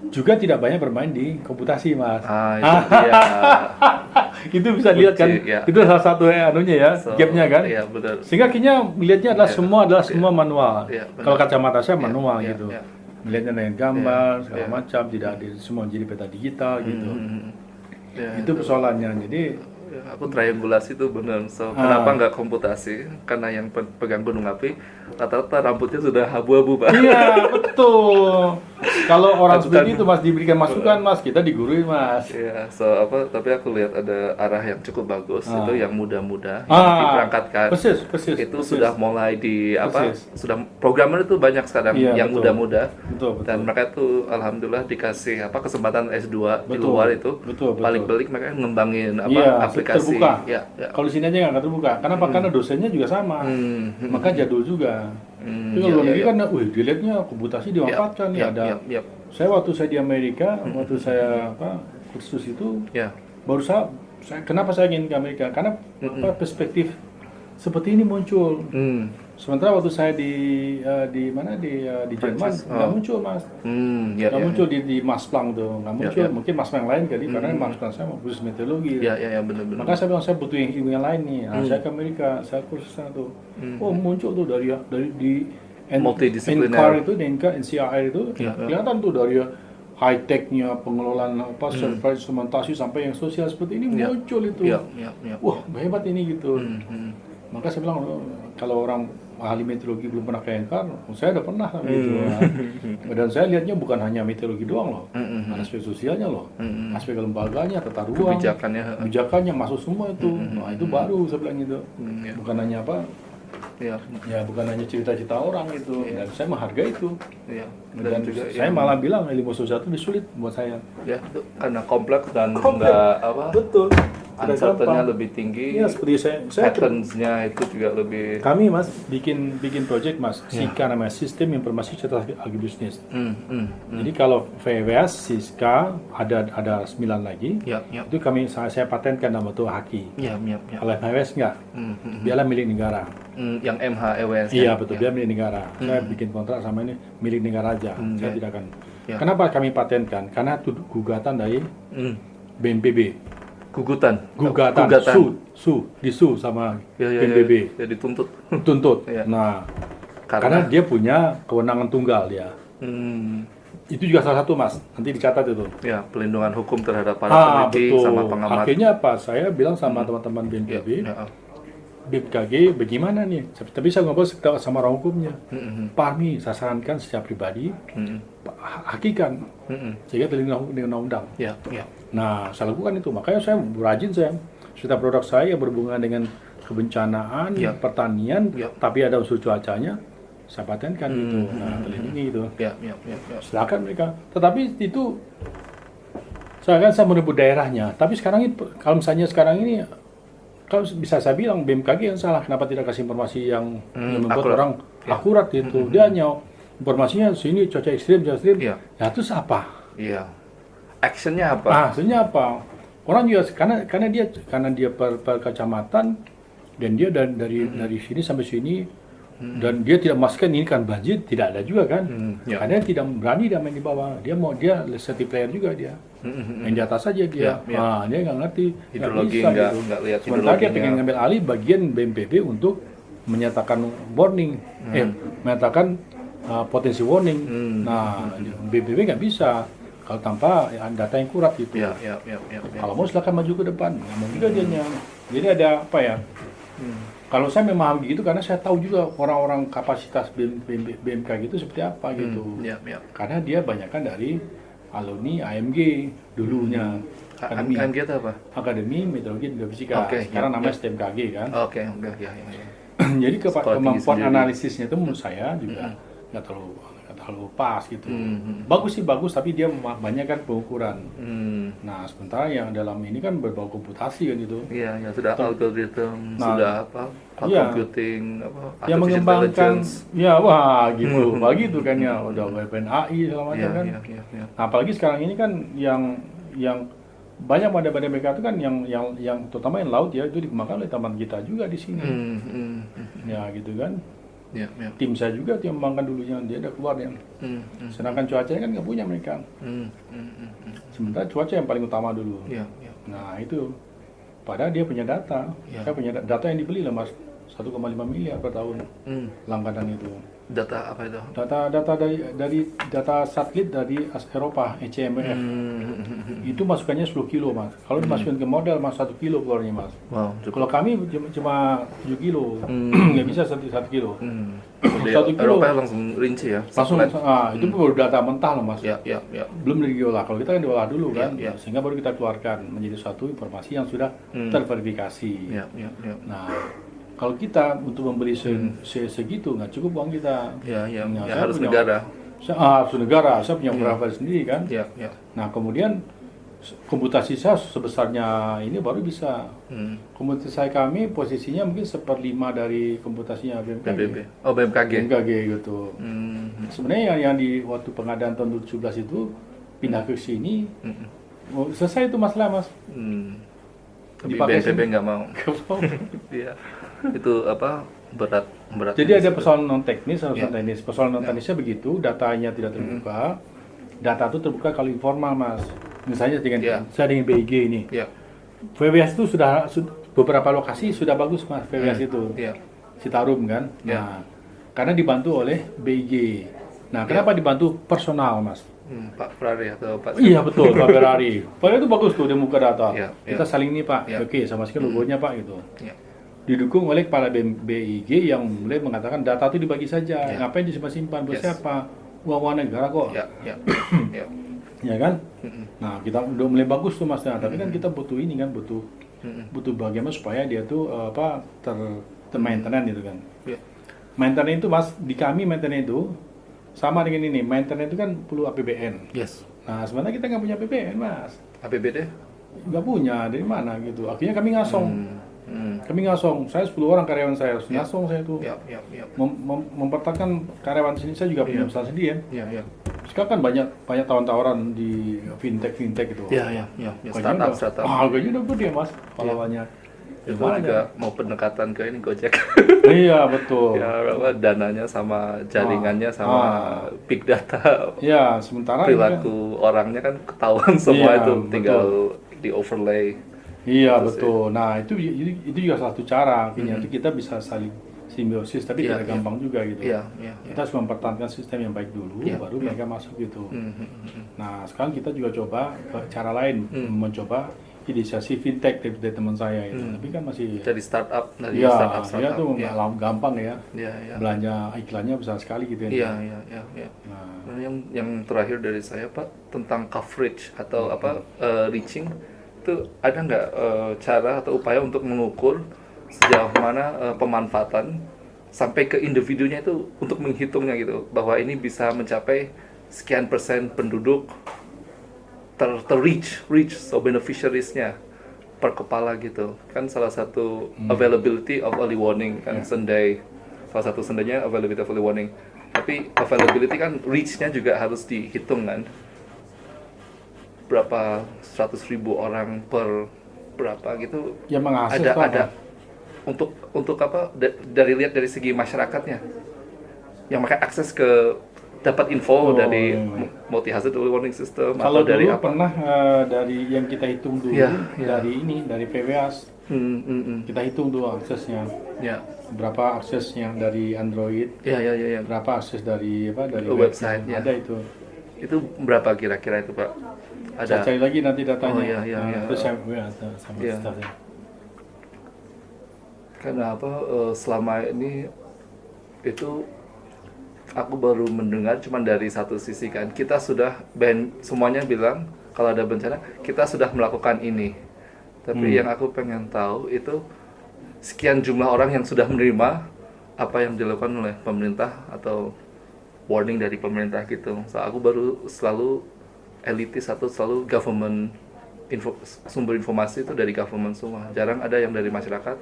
juga tidak banyak bermain di komputasi Mas. Itu bisa lihat kan, itu salah satu gapnya kan. Sehingga akhirnya melihatnya adalah semua manual. Kalau kacamata saya manual gitu. Melihatnya dengan gambar segala macam, tidak ada semua jadi peta digital gitu. Itu persoalannya. Jadi aku triangulasi itu benar. Kenapa nggak komputasi? Karena yang pegang gunung api rata-rata rambutnya sudah abu-abu Pak. Iya betul. Kalau orang seperti itu Mas diberikan masukan Mas, kita diguruin Mas. Tapi aku lihat ada arah yang cukup bagus itu yang muda-muda yang diberangkatkan. Persis. Itu sudah mulai sudah programmer itu banyak sekarang yang muda-muda. Dan mereka itu alhamdulillah dikasih kesempatan S2 di luar itu. Balik-balik mereka ngembangin aplikasi. Terbuka. Kalau di sini aja nggak terbuka. Kenapa? Karena dosennya juga sama. Maka jadul juga. Tapi kalau negeri kan, dilihatnya komputasi dimanfaatkan Saya waktu saya di Amerika, waktu saya kursus itu, baru kenapa saya ingin ke Amerika? Karena perspektif seperti ini muncul. Sementara waktu saya di Jerman nggak muncul Mas, nggak muncul di Max Planck tuh, nggak muncul. Mungkin Max Planck lain kali karena Max Planck saya mau khusus meteorologi. Benar. Maka saya bilang saya butuh ilmu yang lain nih. Saya ke Amerika, saya kursus sana tuh. Muncul tuh dari di multidisipliner itu, NCR itu kelihatan tuh dari high tech-nya pengelolaan server instrumentasi sampai yang sosial seperti ini muncul itu. Wah hebat ini gitu. Maka saya bilang kalau orang ahli meteorologi belum pernah ke NCAR, saya udah pernah gitu. Dan saya lihatnya bukan hanya meteorologi doang loh, aspek sosialnya loh, aspek lembaganya, tata ruang, kebijakannya masuk semua itu. Nah itu baru saya bilang gitu, bukan hanya Iya. Ya bukan hanya cerita-cerita orang itu. Dan saya menghargai itu. Iya. Dan juga saya malah bilang ilmu sosial itu sulit buat saya. ya itu karena kompleks dan Kompleks. enggak apa Betul. uncertainty-nya lebih tinggi. Iya, seperti saya Patterns-nya itu juga lebih kami Mas bikin project Mas, SIKA namanya Sistem Informasi Cerdas Agribisnis. Jadi kalau VWS, SISKA ada 9 lagi. ya ya Itu saya patenkan nama itu HAKI. ya ya ya. Kalau VWS enggak, biarlah milik negara. Yang MHEWS Iya betul, dia milik negara. Saya bikin kontrak sama ini milik negara aja. Saya tidak akan. Ya. Kenapa kami patenkan? Karena itu gugatan dari BNPB. Gugatan. Disu sama BNPB. Ya dituntut. Tuntut. Ya. Nah, karena dia punya kewenangan tunggal dia. Itu juga salah satu Mas. Nanti dicatat itu. Ya, pelindungan hukum terhadap para peneliti betul. sama pengamat. Akhirnya apa? Saya bilang sama teman-teman BNPB, BMKG bagaimana nih? Tapi saya ngobrol sama orang hukumnya. Pak Armi, saya sarankan secara pribadi, hakikan, sehingga terlindung dengan undang-undang. Ya, ya. Nah, saya lakukan itu. Makanya saya rajin setiap produk saya berhubungan dengan kebencanaan, pertanian, tapi ada unsur cuacanya, saya patenkan gitu. Nah, terlindungi itu. Ya. Silakan mereka. Tetapi itu, saya merebut daerahnya. Tapi sekarang itu, kalau misalnya sekarang ini, kalau bisa saya bilang BMKG yang salah, kenapa tidak kasih informasi yang membuat akurat. orang akurat itu. Dia hanya informasinya sini cuaca ekstrim, ya terus apa? Iya. Actionnya apa? Hasilnya apa? Orang juga karena dia per kecamatan dan dia dari sini sampai sini dan dia tidak memastikan ini kan banjir, tidak ada juga kan? Karena dia tidak berani dia main di bawah. Dia safety player juga dia. Main di atas saja dia. Dia nggak ngerti. Hidrologi nggak lihat Sementara dia hidrologinya. pengen ngambil alih bagian BNPB untuk menyatakan warning, menyatakan potensi warning. Nah, BNPB nggak bisa kalau tanpa data yang akurat gitu. Ya. Kalau mau silakan maju ke depan. Nah, mau juga dianya. Jadi ada apa ya? Kalau saya memahami gitu karena saya tahu juga orang-orang kapasitas BMKG itu seperti apa gitu. Ya. Karena dia banyakkan dari alumni AMG dulunya. AMG itu apa? Akademi Meteorologi dan Geofisika. Oke, Sekarang ya, namanya STMKG kan. Oke. Ya. Jadi Sekolah tinggi kemampuan sendiri. analisisnya itu menurut saya juga nggak terlalu pas gitu. Bagus sih bagus, tapi dia banyak kan pengukuran. Nah sementara yang dalam ini kan berbau komputasi kan itu. Iya, sudah algoritma, Nah, sudah apa? iya. Computing, apa? Yang Artificial mengembangkan, intelligence. ya wah gitu, begitu kan ya, udah WPNAI segala macam kan. Iya. Nah, apalagi sekarang ini kan yang banyak pada mereka itu kan yang terutama yang laut ya itu dikembangkan oleh teman kita juga di sini. Ya gitu kan. Ya. Tim saya juga yang mengembangkan dulunya dia ada keluar yang. Sedangkan cuacanya kan nggak punya mereka. Sementara cuaca yang paling utama dulu. Ya. Nah itu, padahal dia punya data. Saya punya data yang dibeli lah Mas, 1,5 miliar per tahun langganan itu. Data apa itu? Data dari data satelit dari Eropa, ECMWF. Itu masukannya 10 kilo Mas. Kalau dimasukkan ke model Mas 1 kilo keluarnya Mas. Wow, Kalau kami cuma 7 kilo, nggak bisa 1 kilo. Di 1 kilo Eropa langsung rinci ya. langsung, itu baru data mentah loh Mas. Ya. Belum diolah. Kalau kita kan diolah dulu kan, Ya. sehingga baru kita keluarkan menjadi suatu informasi yang sudah terverifikasi. Ya. Nah, kalau kita untuk membeli segitu nggak cukup uang kita. Ya, Nah, saya harus punya- negara. Harus negara. Saya punya beberapa sendiri kan. Ya. Nah, kemudian komputasi saya sebesarnya ini baru bisa. Komputasi kami posisinya mungkin 1/5 dari komputasinya BMKG. PBB. Oh, BMKG. BMKG gitu. Sebenarnya yang di waktu pengadaan tahun 2017 itu pindah ke sini, selesai itu masalah Mas. Tapi Dipakai BNPB sini. nggak mau. Iya. Itu apa? Berat. Jadi ada persoalan non teknis, teknis. Persoalan non teknisnya begitu, datanya tidak terbuka. Data itu terbuka kalau informal Mas. Misalnya saya dengan BIG ini. Ya. VWS itu sudah beberapa lokasi sudah bagus Mas VWS itu. Iya. Citarum kan. Nah, karena dibantu oleh BIG. Nah, kenapa dibantu personal Mas? Pak Ferrari atau Pak Iya betul, Pak Ferrari. Padahal itu bagus tuh dia muka data. Iya, Kita saling nih Pak. Iya. Oke, sama sekali logonya Pak gitu. Iya. Didukung oleh kepala BIG yang mulai mengatakan data itu dibagi saja. Iya. Ngapain disimpan-simpan? Buat Yes. siapa? Uang negara kok. Ya. Ya kan? Nah, kita udah mulai bagus tuh Mas. Nah, tapi kan kita butuh ini kan, butuh bagaimana supaya dia tuh untuk maintenance itu kan. Ya. Maintenance itu Mas, di kami maintenance itu sama dengan ini. Maintenance itu kan perlu APBN. Yes. Nah, sebenarnya kita nggak punya APBN, Mas. APBD? Nggak punya, dari mana gitu. Akhirnya kami ngasong. Hmm. Kami ngasong. Saya 10 orang karyawan saya harus Ya. ngasong saya tuh. Ya. Mempertahankan karyawan sini saya juga punya Ya. usaha sendiri ya. Ya. Sekarang kan banyak tawaran di fintech itu. Ya. Gajinya Startup. gajinya udah gede Mas, followannya. Itu juga mau pendekatan ke ini Gojek. Iya betul. Ya, apa, dananya sama jaringannya sama big data. Ya sementara ini kan- Perilaku orangnya kan ketahuan semua Iya, itu betul. tinggal di overlay. Iya Gitu sih. betul. Nah itu juga satu cara akhirnya itu kita bisa saling simbiosis tapi Iya, tidak iya. gampang juga gitu. Iya. Kita harus mempertahankan sistem yang baik dulu, Iya, baru iya. mereka masuk gitu. Hmm. Nah sekarang kita juga coba ke cara lain, mencoba inisiasi fintech dari teman saya itu. Tapi kan masih Dari startup, dari ya, startup. ya tuh Ya. gampang ya. Ya. Belanja iklannya besar sekali gitu ya. Iya. Nah, Nah, yang terakhir dari saya Pak tentang coverage atau reaching itu ada nggak cara atau upaya untuk mengukur sejauh mana pemanfaatan sampai ke individunya itu untuk menghitungnya gitu bahwa ini bisa mencapai sekian persen penduduk reach so beneficiariesnya per kepala gitu kan salah satu availability of early warning kan Sunday salah satu sendanya availability of early warning tapi availability kan reach-nya juga harus dihitung kan berapa 100.000 orang per berapa gitu ya mengakses ada Pak. ada untuk apa dari lihat dari segi masyarakatnya yang pakai akses ke dapat info dari multi hazard early warning system Kalau atau dari dulu apa pernah dari yang kita hitung dulu dari PWAS kita hitung dulu aksesnya ya berapa aksesnya dari Android ya berapa akses dari dari Website, webnya. ya. Ada itu itu berapa kira-kira itu Pak saya ada cari lagi nanti datanya. Oh, iya. Terus saya sama Iya. staffnya. karena apa selama ini itu aku baru mendengar cuma dari satu sisi kan kita sudah semuanya bilang kalau ada bencana kita sudah melakukan ini tapi yang aku pengen tahu itu sekian jumlah orang yang sudah menerima apa yang dilakukan oleh pemerintah atau warning dari pemerintah gitu so aku baru selalu elitis atau selalu government sumber informasi itu dari government semua jarang ada yang dari masyarakat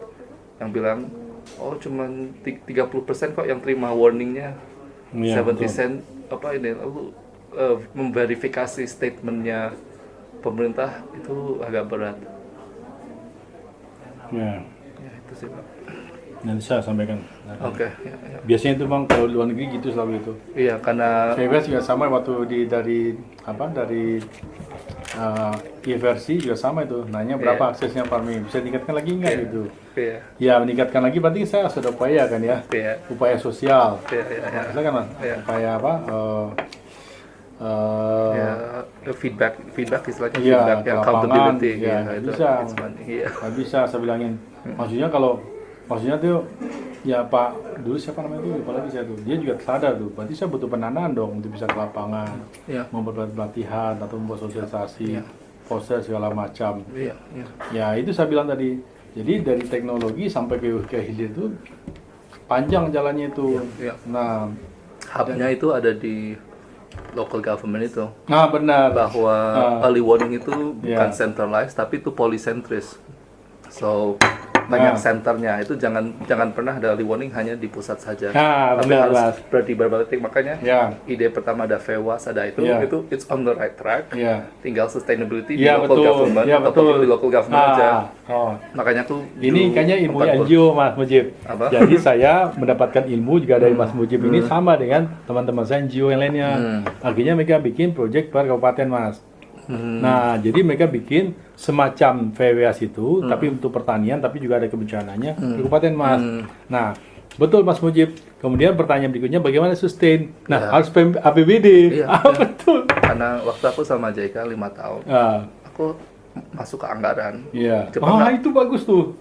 yang bilang oh cuman 30% kok yang terima warningnya Iya, 70 betul. cent apa ini lalu memverifikasi statementnya pemerintah itu agak berat Ya. ya itu sih Pak Nanti saya sampaikan. oke ya. Biasanya itu bang kalau luar negeri gitu selalu itu. Iya karena PWAS juga sama waktu dari e-versi juga sama itu. Nanya berapa aksesnya Parmi, bisa ditingkatkan lagi nggak gitu? iya Ya meningkatkan lagi berarti saya sudah upaya kan ya. iya Upaya sosial. iya Saya kan Mas, Iya. upaya apa? ya feedback istilahnya Iya, feedback ke ya, lapangan, accountability ya, ya, itu bisa. it's money. Iya. Nggak bisa saya bilangin. Maksudnya tuh ya Pak dulu siapa namanya tuh lupa lagi saya tuh. Dia juga sadar tuh. Berarti saya butuh pendanaan dong untuk bisa ke lapangan, Iya. membuat pelatihan atau membuat sosialisasi, Iya. poster segala macam. Iya. Ya itu saya bilang tadi. Jadi dari teknologi sampai ke hilir itu panjang jalannya itu. Iya. Nah, Hubnya itu ada di local government itu benar. bahwa early warning itu bukan Iya. centralized tapi itu polycentris. So banyak senternya itu jangan pernah ada early warning hanya di pusat saja. Tapi benar, harus Mas. berarti berbalik makanya Ya. ide pertama ada FEWAS ada itu Iya. itu it's on the right track. Ya. Tinggal sustainability Iya, di local betul. government Iya, atau betul. di local government aja. Makanya tuh Ini dulu kayaknya ilmu tempat NGO Mas Mujib. Apa? Jadi saya mendapatkan ilmu juga dari Mas Mujib ini sama dengan teman-teman saya NGO yang lainnya. Akhirnya mereka bikin proyek per kabupaten Mas. Nah, jadi mereka bikin semacam VWAS itu, tapi untuk pertanian, tapi juga ada kebencananya di kabupaten Mas. Nah, betul Mas Mujib. Kemudian pertanyaan berikutnya bagaimana sustain? Nah, Ya. harus APBD. Iya, Betul. karena waktu aku sama JK 5 tahun aku masuk ke anggaran. Iya. Jepang nggak- Itu bagus tuh.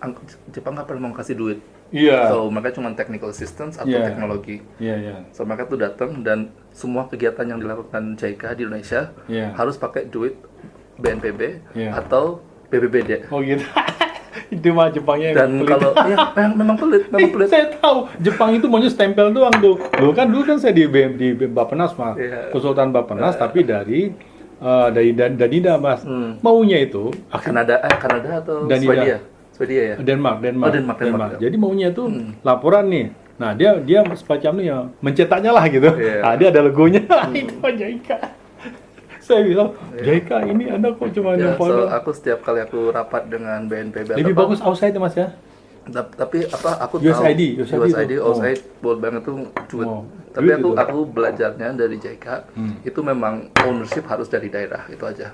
Jepang nggak pernah mau kasih duit. Iya. So mereka cuma technical assistance atau Iya. teknologi. Iya, iya. So mereka tuh datang dan semua kegiatan yang dilakukan JK di Indonesia Iya. harus pakai duit BNPB Iya. atau BPBD. Oh gitu. Itu mah Jepangnya yang Dan pelit. kalau memang pelit, memang pelit. Saya tahu Jepang itu maunya stempel doang tuh. Dulu kan saya di Bappenas mas, Iya. konsultan Bappenas, tapi dari Danida mas. Maunya itu Kanada atau Danida. Swedia ya. Denmark. Oh, Denmark. Jadi maunya itu laporan nih. Nah dia semacam nih ya mencetaknya lah gitu. Iya. Nah dia ada logonya. Itu Jaika. Saya bilang, Jaika ini Anda kok cuma Ya, nempel. so aku setiap kali aku rapat dengan BNPB Lebih atau bagus outside ya mas ya. tapi aku USAID, tahu itu. USAID World Bank itu duit. Oh, Tapi duit itu. aku belajarnya dari JICA itu memang ownership harus dari daerah itu aja.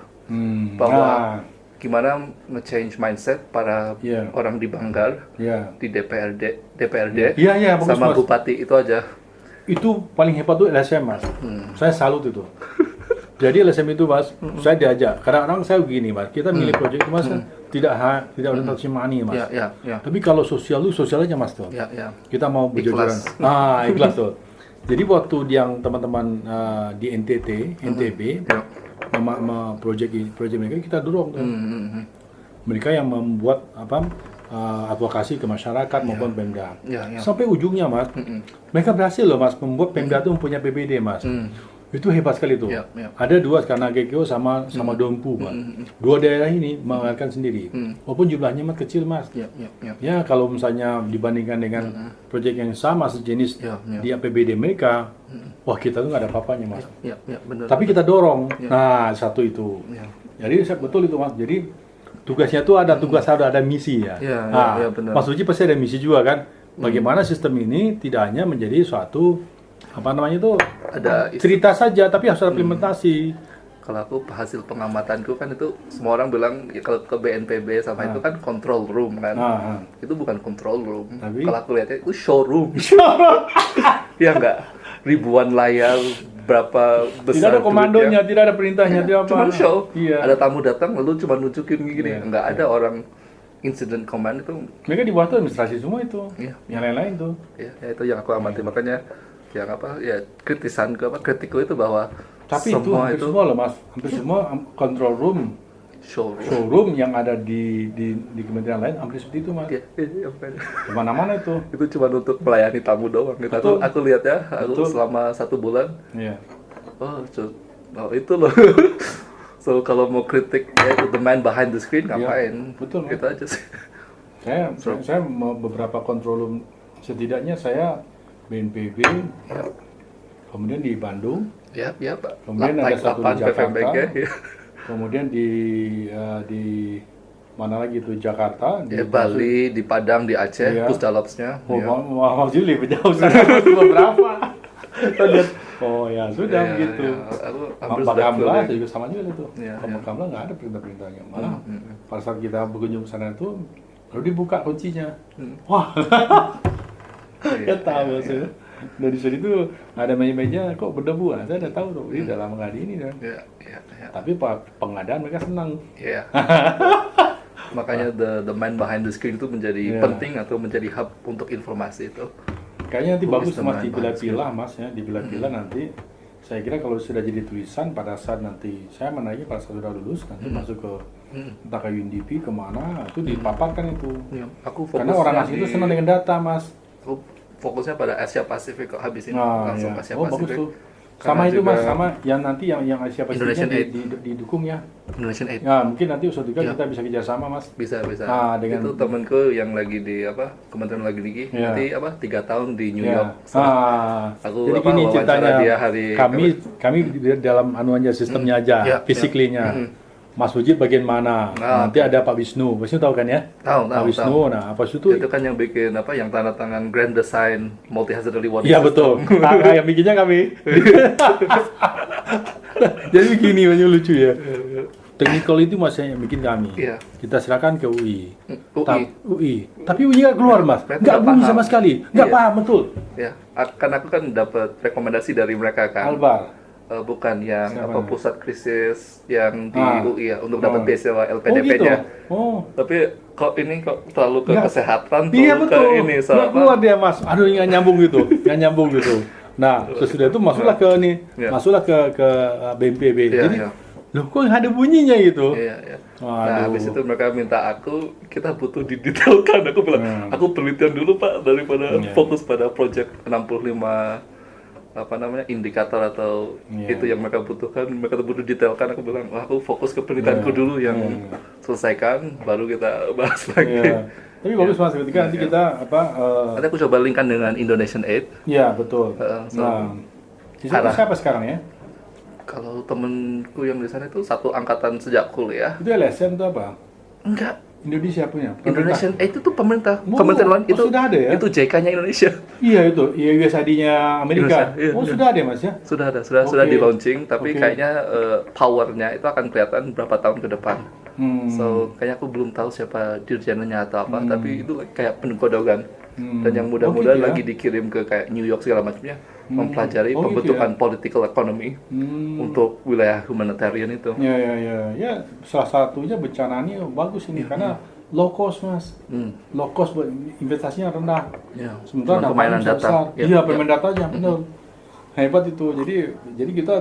Bahwa gimana nge-change mindset para Iya. orang di Banggar, Ya. di DPRD Iya, bagus, sama Mas. bupati itu aja. Itu paling hebat tuh LSM mas. Saya salut itu. Jadi LSM itu mas, saya diajak. Kadang-kadang saya begini mas, kita milih proyek itu mas tidak orientasi money mas. Ya. Tapi kalau sosial lu sosial aja mas tuh. Ya. Kita mau berjujuran. Ikhlas. Ikhlas tuh. Jadi waktu yang teman-teman di NTB, Ya. proyek mereka kita dorong tuh. Mereka yang membuat advokasi ke masyarakat maupun Pemda. Ya. Sampai ujungnya mas, mereka berhasil loh mas membuat Pemda itu mempunyai PBD mas. Itu hebat sekali tuh. Ya. Ada dua karena GKO sama Dompu mas. Dua daerah ini menganggarkan sendiri. Walaupun jumlahnya mas kecil mas. Ya. Ya kalau misalnya dibandingkan dengan proyek yang sama sejenis Ya. di APBD mereka, wah kita tuh nggak ada apa-apanya mas. Ya, benar. Tapi kita dorong. Nah satu itu. Ya. Jadi betul itu mas. Jadi tugasnya tuh ada misi ya. Ya, benar. Mas Uji pasti ada misi juga kan. Bagaimana sistem ini tidak hanya menjadi suatu Ada cerita saja, tapi harus ada implementasi. Kalau aku hasil pengamatanku kan itu semua orang bilang ya, kalau ke BNPB sama itu kan control room kan. Itu bukan control room. Tapi- Kalau aku lihatnya itu showroom. Ya enggak? Ribuan layar, berapa besar Tidak ada komandonya, duitnya. tidak ada perintahnya, tidak apa. Cuma show. Iya. Ada tamu datang lalu cuma nunjukin gini. Iya. Enggak ada orang incident command itu. Mereka di bawah itu administrasi semua itu. Iya. Yang lain-lain tuh. Ya itu yang aku amati. Makanya yang kritiku itu bahwa Tapi itu semua hampir semua loh mas, hampir semua control room, showroom. showroom yang ada di kementerian lain hampir seperti itu mas. Iya. Kemana-mana itu. Itu cuma untuk melayani tamu doang. Gitu. Betul. Aku lihat ya, aku Betul. selama 1 bulan, Iya. itu loh. So kalau mau kritik ya itu the man behind the screen ngapain? betul, Mas. Itu aja sih. Saya mau beberapa control room, setidaknya saya BNPB, kemudian di Bandung, Ya Pak. Kemudian ada Naik satu di 8 Jakarta. PVMBG, ya. kemudian di mana lagi itu Jakarta, Ya, Bali, di Padang, di Aceh, Iya. Pusdalopsnya. Oh, ya. mau juli lebih jauh sana masih beberapa. Kita lihat, oh ya sudah Ya, gitu. ya. Aku hampir Pak sudah Kamla keliling. juga sama juga itu. Iya, Pak iya. Kamla nggak ada perintah-perintahnya. Malah pada saat kita berkunjung ke sana itu lalu dibuka kuncinya. Wah, Iya, kita tahu iya, sih. Dari situ ada meja-meja kok berdebu. Nah, saya udah tahu tuh ini dalam ngadi ini kan. Ya. Tapi pengadaan mereka senang. Iya. Makanya the man behind the screen itu menjadi Iya. penting atau menjadi hub untuk informasi itu. Kayaknya nanti Who bagus is the mas man dipilah-pilah mas ya, dipilah-pilah nanti. Saya kira kalau sudah jadi tulisan pada saat nanti saya menaiki pada saat sudah lulus nanti masuk ke entah ke UNDP kemana itu dipaparkan itu. Ya, aku Karena orang asing itu senang dengan data mas. Aku fokusnya pada Asia Pasifik kok habis ini langsung Iya. Asia Oh Pasifik. bagus tuh. Karena Sama itu juga mas, sama yang nanti yang Asia Pasifik Indonesian Aid. didukung ya. Indonesian Aid. Ya mungkin nanti usaha Ya. kita bisa kerjasama mas. Bisa. Dengan- Itu temanku yang lagi di Kementerian Luar Negeri Ya. nanti 3 tahun di New Ya. York. So, aku Jadi gini wawancara ceritanya, dia hari kami di dalam anuannya sistemnya aja, Ya, physically-nya. Mas Wujid bagian mana? Nah, Nanti ada Pak Wisnu tahu kan ya? Tahu. Pak Wisnu, nah apa itu? Itu kan yang bikin yang tanda tangan Grand Design Multi Hazard Early Warning Iya System. betul. Yang bikinnya kami. Jadi begini, banyak lucu ya. Technical itu masih yang bikin kami. Iya. Kita serahkan ke UI. UI. UI. Tapi UI nggak keluar mas. Mereka Nggak nggak bunyi paham. sama sekali. Nggak Iya. paham betul. Ya, kan aku kan dapat rekomendasi dari mereka kan. Albar. Bukan yang Siapa? pusat krisis yang di Ah. UI ya untuk dapat Oh. beasiswa Oh gitu. LPDP-nya. Oh. Tapi kok ini terlalu ke Nggak. kesehatan tuh Iya ke betul. ini Nggak keluar dia mas. Aduh nggak nyambung gitu. Nggak nyambung gitu. Nah sesudah itu masuklah ke ini. Iya. Masuklah ke BNPB. Iya, Jadi iya. Loh kok nggak ada bunyinya gitu? Iya, iya. Waduh. Nah, habis itu mereka minta kita butuh didetailkan. Aku bilang, aku penelitian dulu Pak, daripada fokus pada project 65 indikator atau itu yang mereka butuhkan. Mereka butuh detailkan. Aku bilang, wah, aku fokus ke penelitianku dulu yang selesaikan, baru kita bahas lagi. Iya. Tapi bagus Mas, ketika nanti kita Nanti aku coba linkkan dengan Indonesian Aid. Iya, betul. So, Nah, siapa sekarang ya? kalau temenku yang di sana itu satu angkatan sejak kuliah. Itu LSM itu apa? Enggak. Indonesia punya? Indonesian Aid itu pemerintah. Oh, Kementerian Luar itu sudah ada ya? Itu JK-nya Indonesia. Iya itu, USAID-nya Amerika. Indonesia, iya, Oh iya. sudah ada ya Mas ya? Sudah ada, sudah Oke. di launching, tapi Oke. kayaknya powernya itu akan kelihatan berapa tahun ke depan. So kayaknya aku belum tahu siapa dirjennya atau apa, tapi itu kayak penggodogan. Dan yang mudah-mudahan gitu ya? lagi dikirim ke kayak New York segala macamnya, mempelajari Oh, gitu pembentukan political economy untuk wilayah humanitarian itu. Ya, salah satunya bencana ini bagus ini karena low cost Mas. Low cost investasinya rendah. Ya. Sementara Cuma permainan dampaknya data. besar. Ya, Iya, ya. permainan datanya benar. Hebat itu. Jadi kita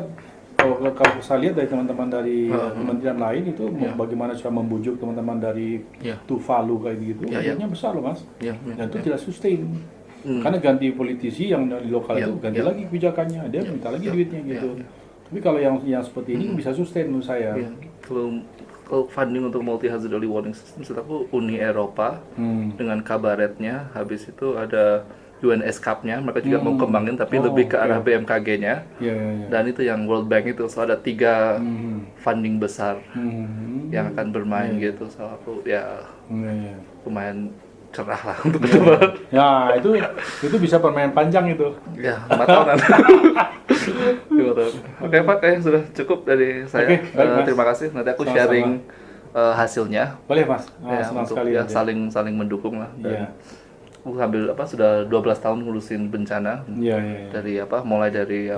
kalau saya lihat dari teman-teman dari kementerian lain itu bagaimana cara membujuk teman-teman dari Ya. Tuvalu kayak gitu, Ya, ya. duitnya besar loh Mas. Ya, Dan itu tidak sustain. Karena ganti politisi yang dari lokal itu ganti lagi kebijakannya, dia minta lagi duitnya gitu. Tapi kalau yang seperti ini bisa sustain menurut saya. Ya. Kalau funding untuk multi hazard early warning system, setahu Uni Eropa dengan kabaretnya, habis itu ada UNESCAP-nya, mereka juga mau kembangin tapi lebih ke arah BMKG-nya. Iya. Dan itu yang World Bank itu, so ada 3 funding besar yang akan bermain gitu. So aku ya Iya. lumayan cerah lah untuk coba. Ya itu bisa permainan panjang itu. Ya, 4 tahunan. 5 tahun. Oke Pak, kayaknya sudah cukup dari saya. Oke, baik, Mas. Terima kasih. Nanti aku Sama-sama. sharing hasilnya. Boleh Mas, Ya, senang untuk sekali. ya nanti. saling mendukung lah. Dan Iya. aku sambil sudah 12 tahun ngurusin bencana. Iya. Dari mulai dari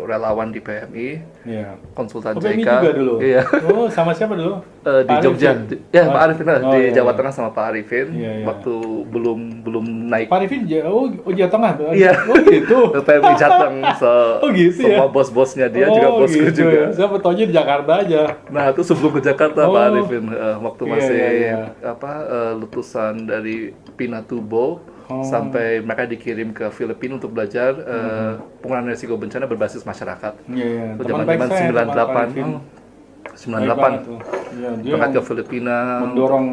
relawan di PMI, Iya. konsultan Oh, PMI JK. juga dulu. Iya. Oh, sama siapa dulu? Di Pak Jogja. Arifin? Pak Arifin lah, Oh, di iya, Jawa iya. Tengah sama Pak Arifin. Iya. Waktu belum naik Pak Arifin, Jawa Tengah. Iya. Oh gitu. PMI Jateng. Oh, gitu ya? Semua bos-bosnya dia juga bosku gitu juga. ya. Saya taunya di Jakarta aja. Nah, itu sebelum ke Jakarta Pak Arifin, waktu Iya, masih iya. letusan dari Pinatubo sampai mereka dikirim ke Filipina untuk belajar pengurangan risiko bencana berbasis masyarakat. Iya. Itu Teman baik zaman-zaman saya, 98. Pak Arifin. Baik 98. banget tuh. Iya, dia Berangkat ke yang Filipina. mendorong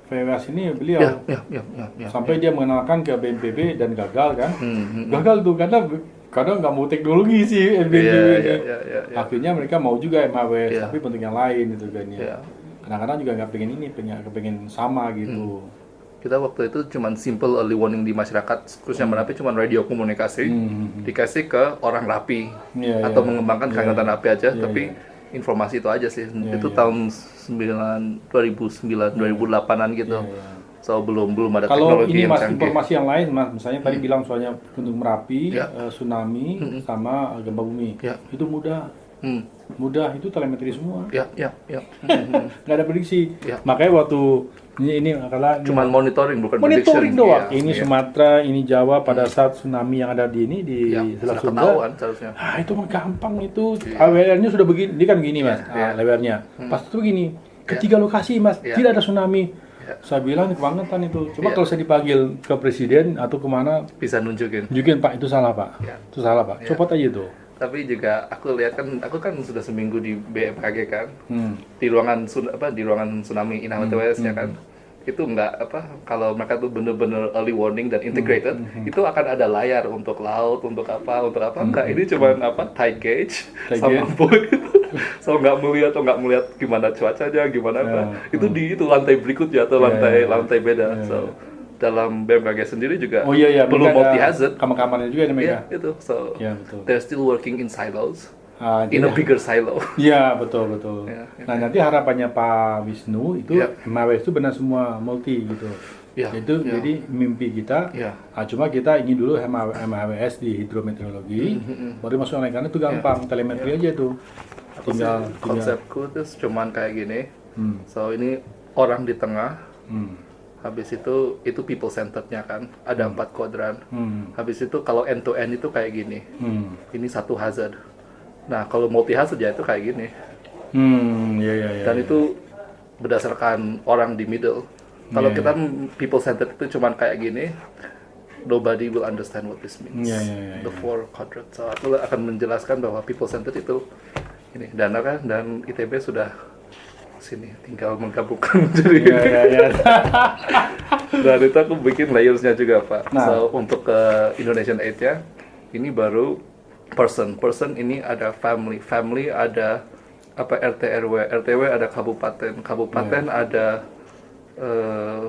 VWS ini beliau. Ya. Sampai dia mengenalkan ke BNPB dan gagal kan. Gagal tuh karena nggak mau teknologi sih BNPB ini. Iya. Akhirnya mereka mau juga MHWS, Iya. tapi bentuk yang lain gitu kan ya. Iya. Kadang-kadang juga nggak pengen ini, pengen sama gitu. Kita waktu itu cuman simple early warning di masyarakat, khususnya Merapi cuman radio komunikasi, dikasih ke orang Rapi Iya, atau iya. mengembangkan Iya, kehangatan iya. api aja, Iya, tapi informasi itu aja sih. Iya, Itu iya. tahun 2009, 2008-an gitu. Iya, iya. So belum ada Kalau teknologi ini yang mas canggih. informasi yang lain mas, misalnya tadi bilang soalnya Gunung Merapi, Ya. tsunami sama gempa bumi, Ya. itu mudah, Hmm. itu telemetri semua, Ya. nggak ada prediksi. Ya. Makanya waktu ini karena Cuman monitoring bukan monitoring prediction. doang. Iya, Ini iya. Sumatera, ini Jawa pada saat tsunami yang ada di Ya, Selat sudah Sunda. ketahuan seharusnya. Ah itu mah gampang itu. AWR-nya sudah begini, dia kan begini mas, Iya. AWR-nya. Pas itu begini, ketiga lokasi mas, Iya. tidak ada tsunami. Iya. Saya bilang kebangetan itu. Coba Iya. kalau saya dipanggil ke presiden atau kemana, Bisa nunjukin. tunjukin pak itu salah pak, Iya. itu salah pak. Iya. Copot aja tuh. Tapi juga aku lihat aku kan sudah seminggu di BMKG kan. Hmm. Di ruangan di ruangan tsunami Inawat TWS-nya kan. Itu kalau mereka tuh bener-bener early warning dan integrated, itu akan ada layar untuk laut, untuk apa enggak, ini cuma tide gauge Tide sama gauge. boat. So nggak melihat gimana cuacanya, gimana apa. Itu di lantai berikutnya atau lantai beda. So dalam BMKG sendiri juga Oh iya perlu mereka ada multi hazard. kamar-kamarnya juga nih mereka. Iya, itu. So Iya, betul. they're still working in silos. jadi- In a bigger silo. Iya betul. Iya, iya. Nah nanti harapannya Pak Wisnu itu Iya. MHWS itu benar semua multi gitu. Iya, Itu iya. jadi mimpi kita. Iya. Cuma kita ingin dulu MHWS di hidrometeorologi, baru masuk online karena itu gampang, telemetri aja tuh. Tinggal. Konsepku itu cuman kayak gini. Hmm. So ini orang di tengah. Hmm. Habis itu people centered-nya kan. Ada 4 kuadran. Hmm. Habis itu kalau end to end itu kayak gini. Hmm. Ini satu hazard. Nah, kalau multi hazard ya itu kayak gini. Iya, iya, iya. Dan itu berdasarkan orang di middle. Kalau Iya, kita people centered itu cuman kayak gini, nobody will understand what this means. Iya, iya, iya, The four quadrants. So, aku akan menjelaskan bahwa people centered itu ini dan ITB sudah sini tinggal menggabungkan menjadi Iya, iya, iya. dan itu aku bikin layersnya juga Pak. Nah. So untuk Indonesian Aid-nya ini baru person ini ada family ada apa RT RW ada kabupaten ada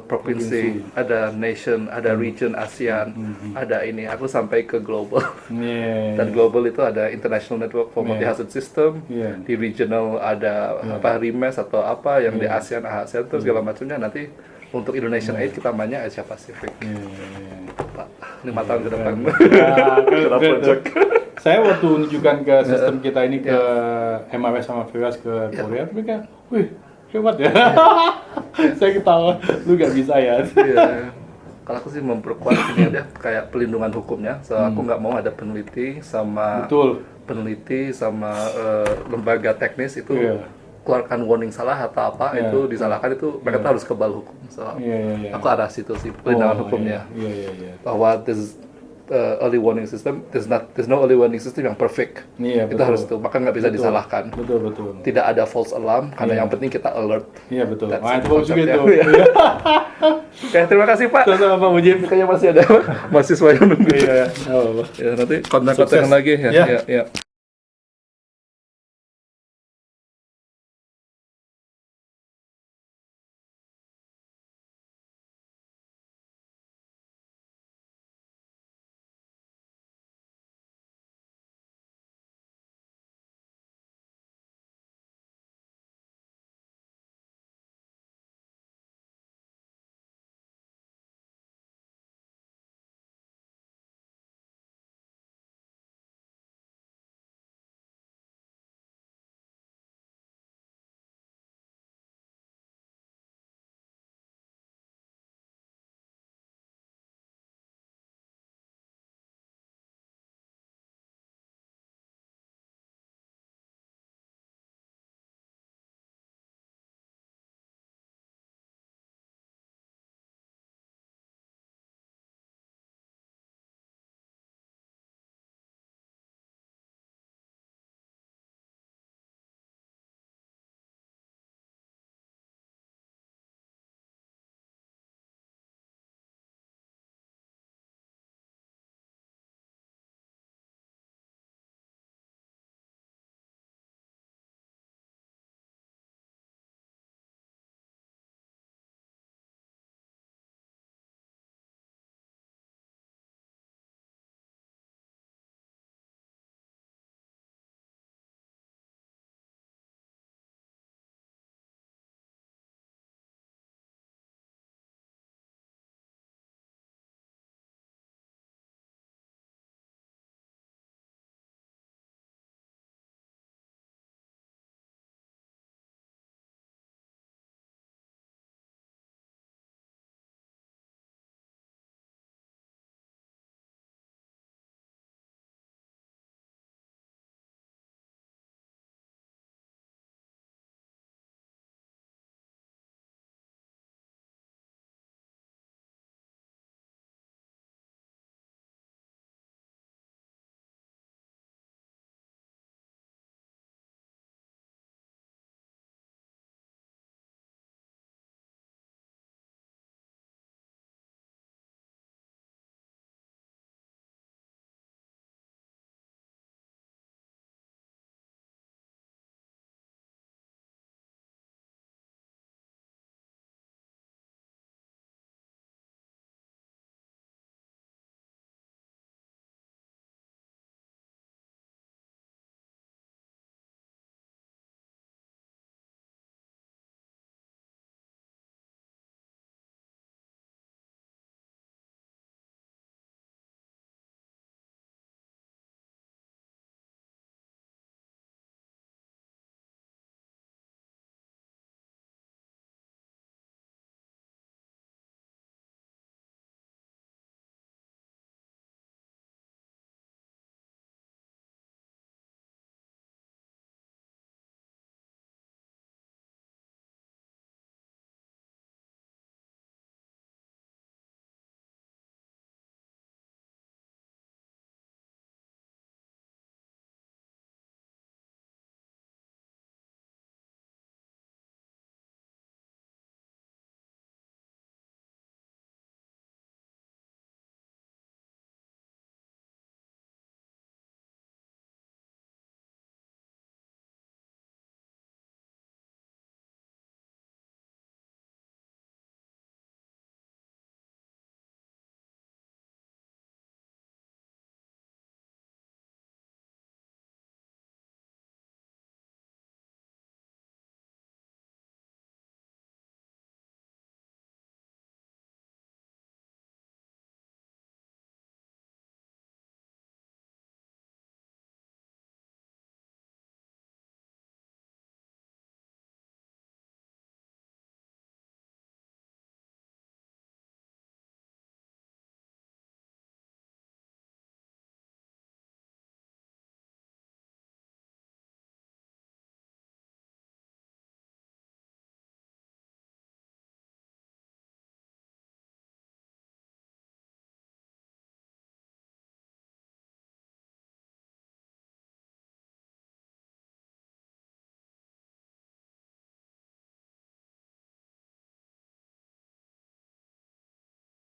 provinsi, ada nation, ada region ASEAN, ada ini. Aku sampai ke global. Iya. Dan global itu ada International Network for Multi-Hazard System, Iya. di regional ada apa RIMES atau apa yang di ASEAN terus segala macamnya. Nanti untuk Indonesian Aid kita mainnya Asia Pacific. Iya, iya. Pak, 5 tahun ke depan. Nah, Kita project. Saya waktu menunjukkan ke sistem kita ini ke MAWS sama VWS ke Korea, mereka, wih, hebat ya. Saya ketawa, lu gak bisa ya. Iya. Kalau aku sih memperkuat ini ada kayak pelindungan hukumnya. So aku nggak mau ada peneliti sama Betul. lembaga teknis itu Iya. keluarkan warning salah atau apa Iya. itu disalahkan itu mereka tuh harus kebal hukum. So Iya, iya, iya. aku arah situ sih pelindungan hukumnya. Iya, iya, iya. Bahwa this early warning system, there's no early warning system yang perfect. Iya, Itu betul. harus itu, maka nggak bisa Betul. disalahkan. Betul, betul. Tidak ada false alarm karena Iya. yang penting kita alert. Iya, betul. That's Nah, itu the bagus juga concept-nya. itu. Iya. Oke, terima kasih Pak. Sama-sama Pak Mujib. Kayaknya masih ada mahasiswa yang nunggu. Iya, iya. Oh, Ya, nanti kontak-kontakan Sukses. lagi ya. Ya. Ya, ya.